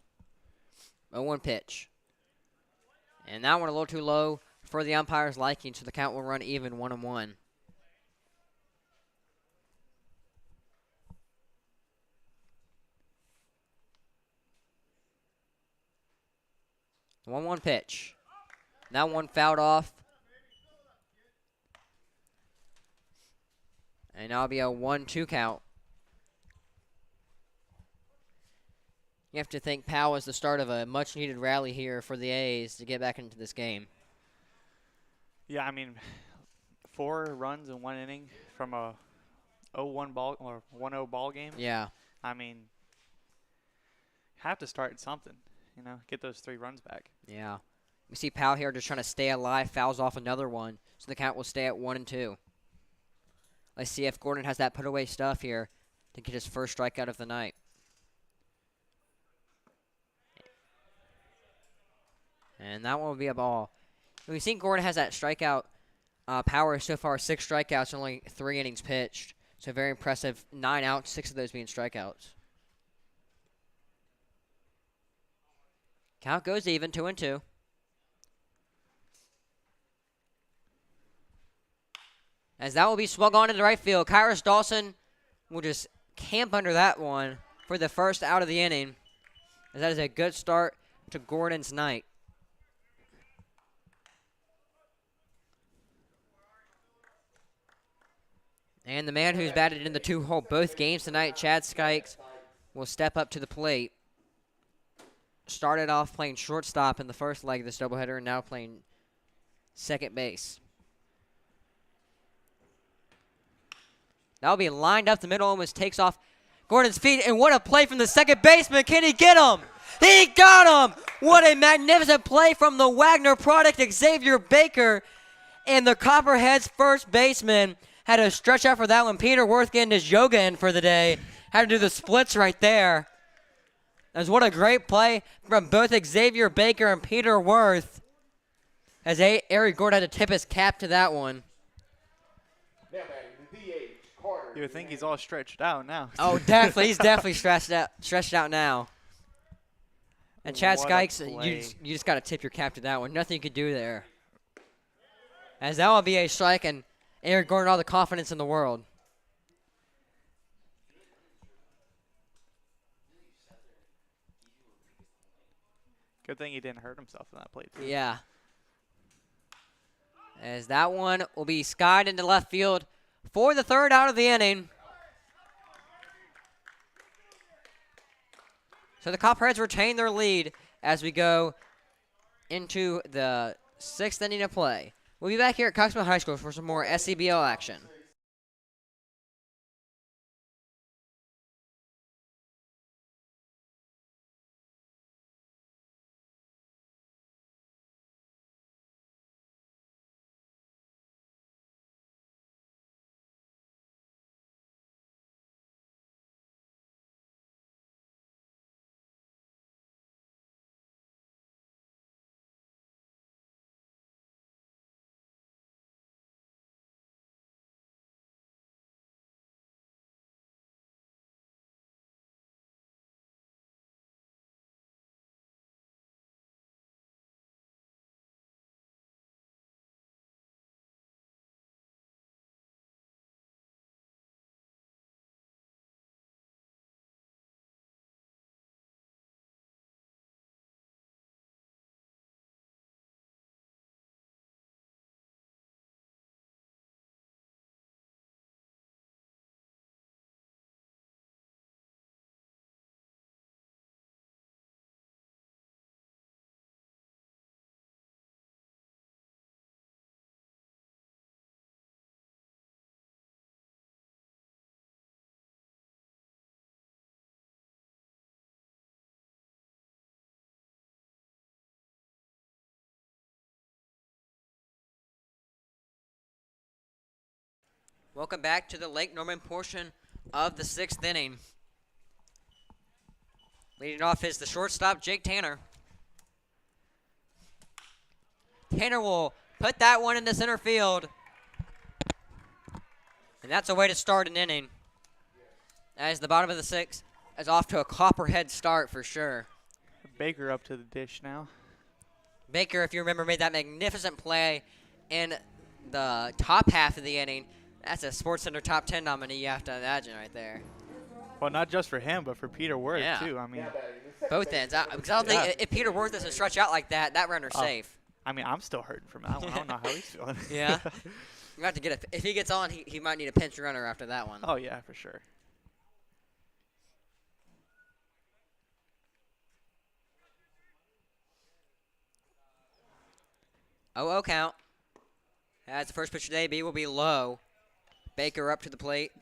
A: 0-1 pitch. And that one a little too low for the umpire's liking, so the count will run even 1-1. The 1-1 pitch. That one fouled off. And now it'll be a 1-2 count. You have to think Powell is the start of a much-needed rally here for the A's to get back into this game.
B: Yeah, I mean, 4 runs in 1 inning from a 0-1 ball or 1-0 ball game.
A: Yeah.
B: I mean, have to start something, you know, get those 3 runs back.
A: Yeah. We see Powell here just trying to stay alive, fouls off another one, so the count will stay at 1-2. Let's see if Gordon has that put-away stuff here to get his first strikeout of the night. And that one will be a ball. We've seen Gordon has that strikeout power so far, 6 strikeouts, only 3 innings pitched. So very impressive. 9 outs, 6 of those being strikeouts. Count goes even, 2-2. As that will be swung on to the right field. Kyrus Dawson will just camp under that one for the first out of the inning. As that is a good start to Gordon's night. And the man who's batted in the 2-hole both games tonight, Chad Skikes, will step up to the plate. Started off playing shortstop in the first leg of this doubleheader and now playing second base. That'll be lined up the middle, almost takes off Gordon's feet, and what a play from the second baseman. Can he get him? He got him! What a magnificent play from the Wagner product, Xavier Baker, and the Copperheads first baseman had to stretch out for that one. Peter Worth getting his yoga in for the day. Had to do the splits right there. As what a great play from both Xavier Baker and Peter Worth. As Ari Gordon had to tip his cap to that one.
C: Now batting the DH, Carter.
B: You would think he's all stretched out now.
A: Oh, definitely. He's definitely stretched out now. And Chad
B: What a
A: Skikes,
B: play.
A: you just got to tip your cap to that one. Nothing you could do there. As that will be a strike, and Ari Gordon all the confidence in the world.
B: Good thing he didn't hurt himself in that play, too.
A: Yeah. As that one will be skied into left field for the third out of the inning. So the Copperheads retain their lead as we go into the 6th inning of play. We'll be back here at Coxville High School for some more SCBL action. Welcome back to the Lake Norman portion of the 6th inning. Leading off is the shortstop, Jake Tanner. Tanner will put that one into center field. And that's a way to start an inning. As the bottom of the 6th is off to a Copperhead start for sure.
B: Baker up to the dish now.
A: Baker, if you remember, made that magnificent play in the top half of the inning. That's a SportsCenter top 10 nominee, you have to imagine right there.
B: Well, not just for him, but for Peter Worth, too. I mean,
A: both ends. Because I don't think if Peter Worth doesn't stretch out like that, that runner's safe.
B: I mean, I'm still hurting from that one. I don't know how he's feeling.
A: Yeah. You have to get if he gets on, he might need a pinch runner after that one.
B: Oh, yeah, for sure.
A: Oh, count. As the first pitch today, B will be low. Baker up to the plate.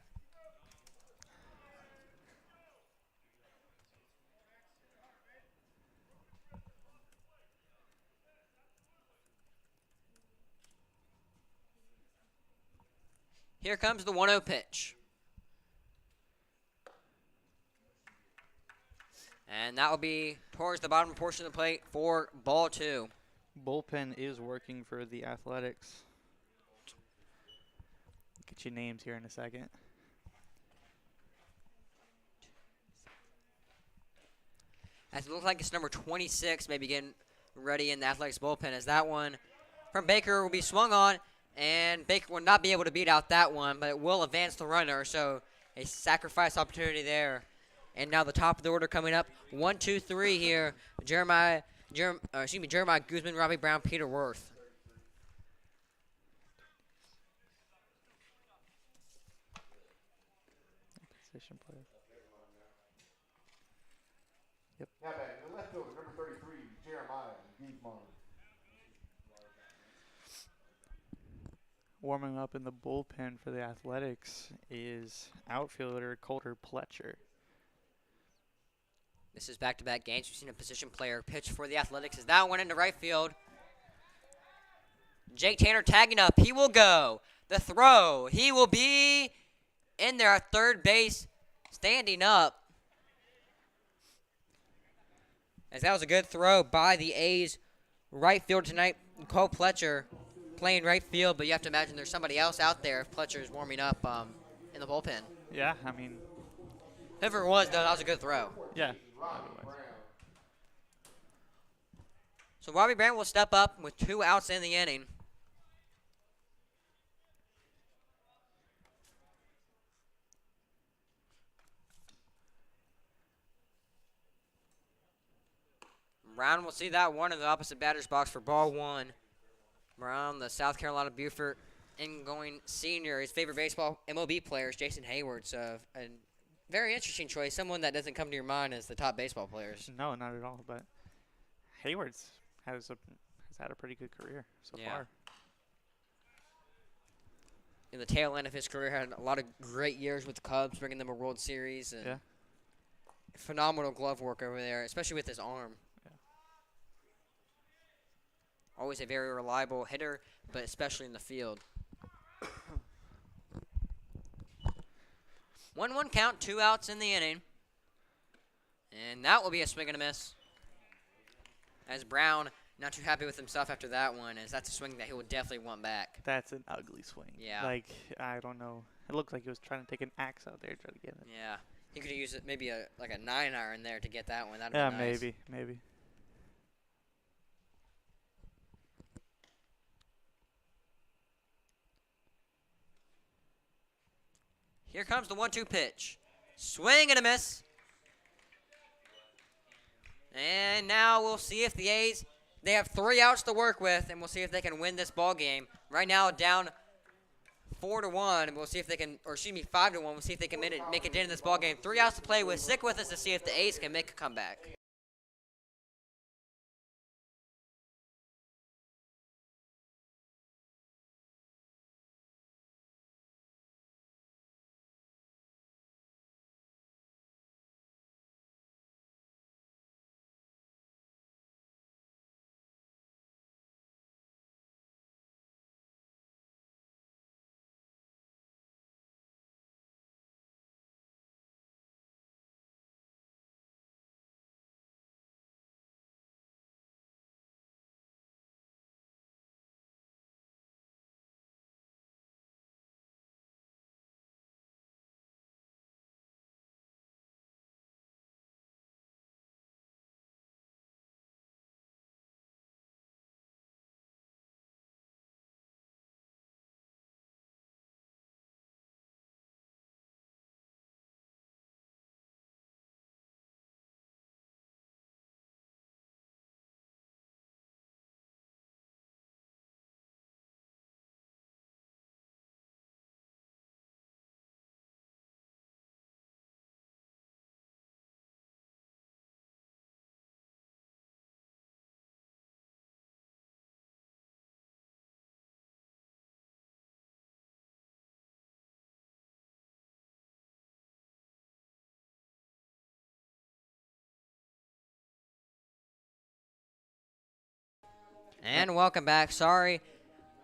A: Here comes the 1-0 pitch. And that will be towards the bottom portion of the plate for ball 2.
B: Bullpen is working for the Athletics. Get your names here in a second.
A: As it looks like it's number 26, maybe getting ready in the Athletics bullpen, as that one from Baker will be swung on, and Baker will not be able to beat out that one, but it will advance the runner, so a sacrifice opportunity there. And now the top of the order coming up, 1, 2, 3 here. Jeremiah Guzman, Robbie Brown, Peter Worth.
B: Position player.
C: Yep. Now batting the left fielder, number 33, Jeremiah Guzman.
B: Warming up in the bullpen for the Athletics is outfielder Coulter Pletcher.
A: This is back-to-back games. We've seen a position player pitch for the Athletics. As that one into right field. Jake Tanner tagging up. He will go. The throw. He will be in there at third base, standing up. As that was a good throw by the A's right field tonight. Cole Pletcher playing right field, but you have to imagine there's somebody else out there if Pletcher is warming up in the bullpen.
B: Yeah, I mean.
A: Whoever it was, though, that was a good throw.
B: Yeah.
A: So Robbie Brown will step up with 2 outs in the inning. Brown will see that one in the opposite batter's box for ball 1. Brown, the South Carolina Beaufort ingoing senior. His favorite baseball MLB player is Jason Hayward. So a very interesting choice. Someone that doesn't come to your mind as the top baseball players.
B: No, not at all. But Hayward's has had a pretty good career so far.
A: In the tail end of his career, had a lot of great years with the Cubs, bringing them a World Series. And phenomenal glove work over there, especially with his arm. Always a very reliable hitter, but especially in the field. 1-1 count, 2 outs in the inning. And that will be a swing and a miss. As Brown not too happy with himself after that one, as that's a swing that he will definitely want back.
B: That's an ugly swing.
A: Yeah.
B: Like, I don't know. It looked like he was trying to take an axe out there, try to get it.
A: Yeah. He could have used maybe a 9-iron there to get that one. That'd
B: Yeah,
A: be nice.
B: maybe.
A: Here comes the 1-2 pitch. Swing and a miss. And now we'll see if the A's, they have 3 outs to work with, and we'll see if they can win this ball game. Right now down 4-1, and we'll see if they can, or excuse me, 5-1. We'll see if they can make it in this ball game. 3 outs to play with. Stick with us to see if the A's can make a comeback. And welcome back. Sorry,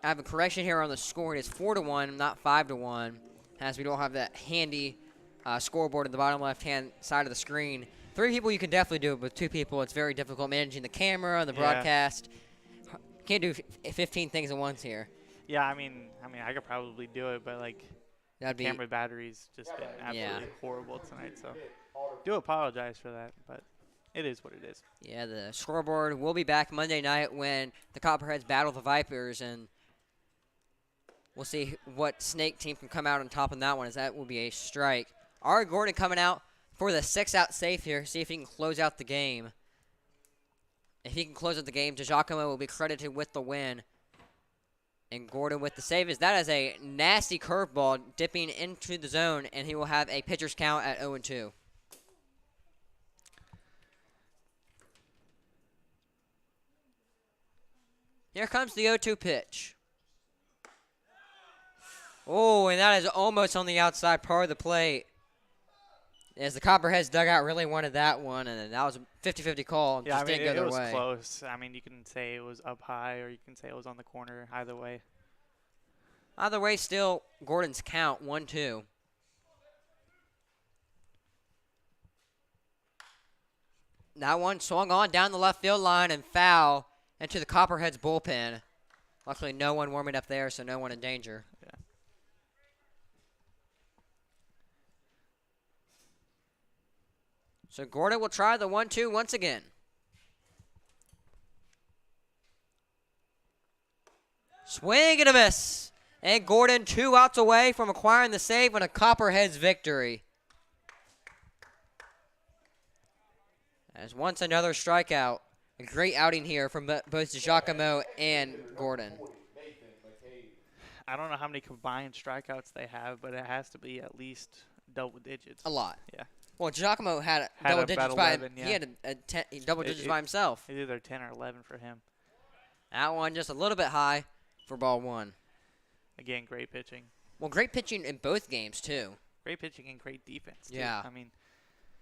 A: I have a correction here on the score. It is 4-1, not 5-1, as we don't have that handy scoreboard at the bottom left-hand side of the screen. 3 people you can definitely do it, but 2 people it's very difficult managing the camera and the broadcast. Can't do 15 things at once here.
B: Yeah, I mean, I could probably do it, but like,
A: That'd be
B: camera battery's just been absolutely horrible tonight. So, do apologize for that, but it is what it is.
A: Yeah, the scoreboard will be back Monday night when the Copperheads battle the Vipers, and we'll see what Snake team can come out on top on that one, as that will be a strike. Ari Gordon coming out for the 6-out save here. See if he can close out the game. If he can close out the game, DiGiacomo will be credited with the win. And Gordon with the save. That is a nasty curveball dipping into the zone, and he will have a pitcher's count at 0-2. Here comes the 0-2 pitch. Oh, and that is almost on the outside part of the plate. As the Copperheads dugout really wanted that one, and that was a 50-50 call.
B: Yeah,
A: just didn't go
B: it
A: their
B: was
A: way.
B: close. I mean, you can say it was up high, or you can say it was on the corner. Either way.
A: Either way, still Gordon's count 1-2. That one swung on down the left field line and foul into the Copperheads bullpen. Luckily, no one warming up there, so no one in danger.
B: Yeah.
A: So Gordon will try the 1-2 once again. Swing and a miss. And Gordon 2 outs away from acquiring the save and a Copperheads victory. As once another strikeout. A great outing here from both DiGiacomo and Gordon.
B: I don't know how many combined strikeouts they have, but it has to be at least double digits.
A: A lot.
B: Yeah.
A: Well, DiGiacomo had double
B: about
A: digits
B: 11,
A: he had double digits by himself.
B: It's either 10 or 11 for him.
A: That one just a little bit high for ball 1.
B: Again, great pitching.
A: Well, great pitching in both games, too.
B: Great pitching and great defense, too.
A: Yeah.
B: I mean,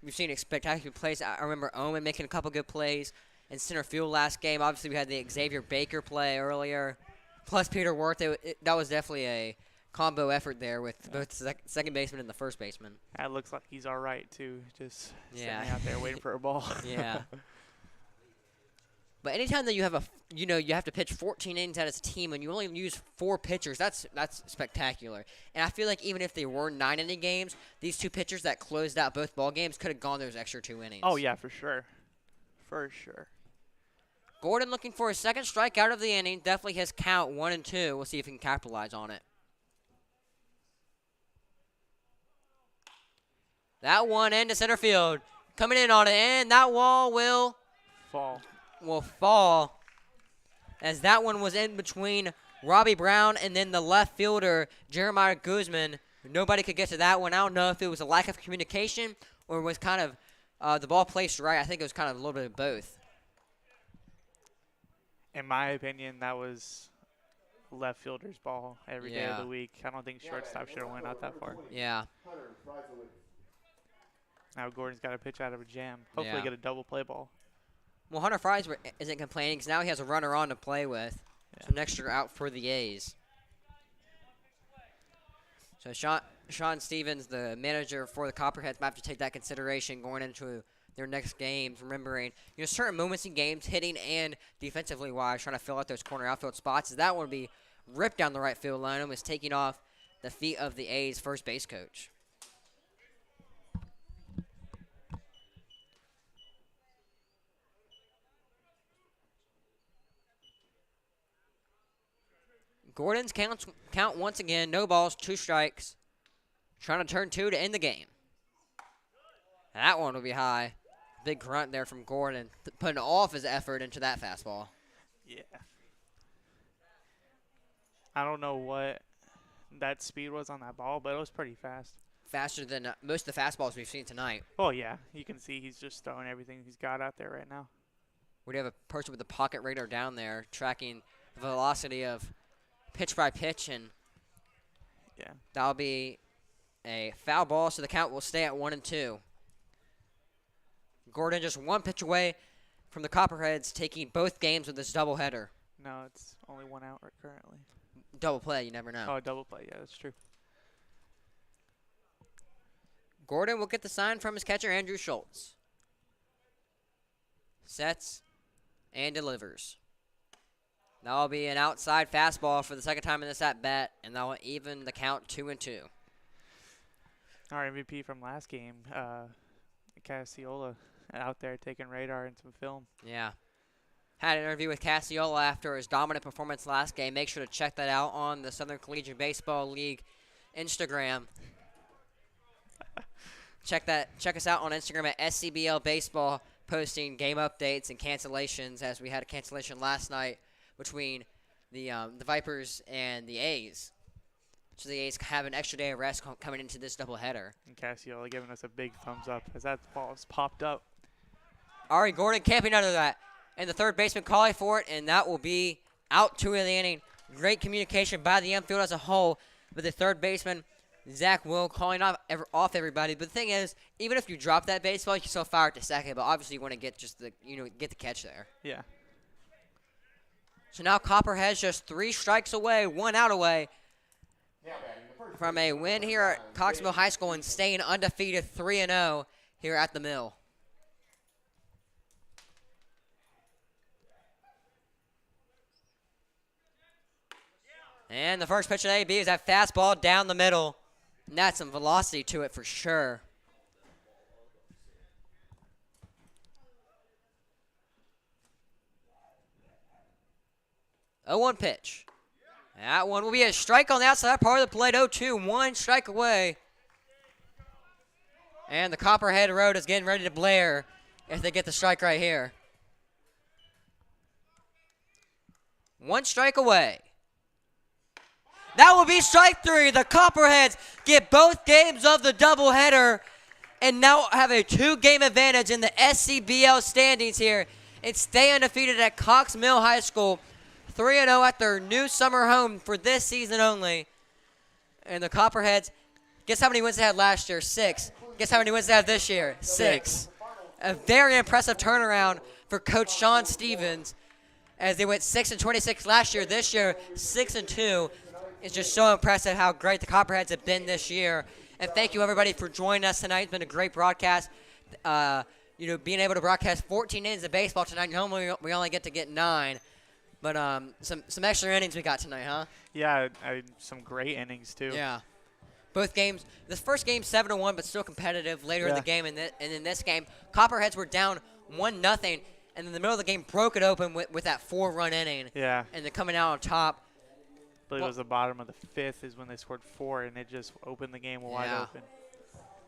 A: we've seen spectacular plays. I remember Owen making a couple good plays in center field last game. Obviously, we had the Xavier Baker play earlier, plus Peter Worth. That was definitely a combo effort there with both the second baseman and the first baseman.
B: that looks like he's all right, too. Just
A: Yeah.
B: standing out there waiting for a ball.
A: Yeah. But anytime that you have you have to pitch 14 innings as a team and you only use 4 pitchers, that's spectacular. And I feel like even if they were 9-inning games, these 2 pitchers that closed out both ball games could have gone those extra 2 innings.
B: Oh, yeah, for sure. For sure.
A: Gordon looking for his second strikeout of the inning. Definitely his count 1-2. We'll see if he can capitalize on it. That one into center field. Coming in on it, and that wall will fall, as that one was in between Robbie Brown and then the left fielder, Jeremiah Guzman. Nobody could get to that one. I don't know if it was a lack of communication or was kind of the ball placed right. I think it was kind of a little bit of both.
B: In my opinion, that was left fielder's ball every day of the week. I don't think shortstop should have went out that far.
A: Yeah.
B: Now Gordon's got to pitch out of a jam. Hopefully get a double play ball.
A: Well, Hunter Fries isn't complaining because now he has a runner on to play with.
B: Yeah.
A: So an extra out for the A's. So Sean Stevens, the manager for the Copperheads, might have to take that consideration going into their next games, remembering certain moments in games, hitting and defensively wise, trying to fill out those corner outfield spots. As that one would be ripped down the right field line and was taking off the feet of the A's first base coach. Gordon's count once again, no balls, 2 strikes. Trying to turn 2 to end the game. That one will be high. Big grunt there from Gordon, putting all of his effort into that fastball.
B: Yeah. I don't know what that speed was on that ball, but it was pretty fast.
A: Faster than most of the fastballs we've seen tonight.
B: Oh, yeah. You can see he's just throwing everything he's got out there right now.
A: We have a person with the pocket radar down there tracking the velocity of pitch by pitch, and that'll be a foul ball, so the count will stay at 1-2. Gordon just 1 pitch away from the Copperheads taking both games with this doubleheader.
B: No, it's only 1 out currently.
A: Double play, you never know.
B: Oh, double play. Yeah, that's true.
A: Gordon will get the sign from his catcher, Andrew Schultz. Sets and delivers. That'll be an outside fastball for the second time in this at-bat, and that will even the count 2-2.
B: Our MVP from last game, Cassiola, out there taking radar and some film.
A: Yeah. Had an interview with Cassiola after his dominant performance last game. Make sure to check that out on the Southern Collegiate Baseball League Instagram. Check us out on Instagram at SCBL Baseball, posting game updates and cancellations, as we had a cancellation last night between the Vipers and the A's. So the A's have an extra day of rest coming into this doubleheader.
B: And Cassiola giving us a big thumbs up as that ball's popped up.
A: Ari Gordon camping under that. And the third baseman calling for it, and that will be out 2 in the inning. Great communication by the infield as a whole, but the third baseman, Zach Will, calling off everybody. But the thing is, even if you drop that baseball, you can still fire it to second, but obviously you want to get get the catch there.
B: Yeah.
A: So now Copperheads just 3 strikes away, 1 out away from a win here at Coxville High School and staying undefeated 3-0 here at the Mill. And the first pitch of AB is that fastball down the middle. And that's some velocity to it for sure. 0-1 pitch. That one will be a strike on the outside part of the plate. 0-2, 1 strike away. And the Copperhead Road is getting ready to blare if they get the strike right here. 1 strike away. That will be strike 3. The Copperheads get both games of the doubleheader and now have a 2-game advantage in the SCBL standings here and stay undefeated at Cox Mill High School. 3-0 at their new summer home for this season only. And the Copperheads, guess how many wins they had last year? 6. Guess how many wins they have this year? 6. A very impressive turnaround for Coach Sean Stevens, as they went 6-26 last year. This year, 6-2. It's just so impressive how great the Copperheads have been this year. And thank you, everybody, for joining us tonight. It's been a great broadcast. Being able to broadcast 14 innings of baseball tonight. Normally, we only get 9. But some extra innings we got tonight, huh?
B: Yeah, some great innings, too.
A: Yeah. Both games. This first game, 7-1, but still competitive later in the game. And in this game, Copperheads were down 1-0. And in the middle of the game, broke it open with that 4-run inning.
B: Yeah.
A: And then coming out on top.
B: I believe it was the bottom of the 5th is when they scored 4, and it just opened the game wide open.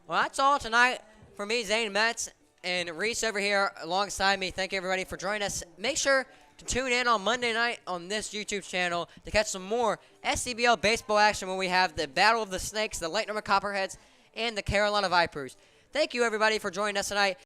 A: Well, that's all tonight for me, Zane Metz, and Reese over here alongside me. Thank you, everybody, for joining us. Make sure to tune in on Monday night on this YouTube channel to catch some more SCBL baseball action when we have the Battle of the Snakes, the Lake Norman Copperheads, and the Carolina Vipers. Thank you, everybody, for joining us tonight.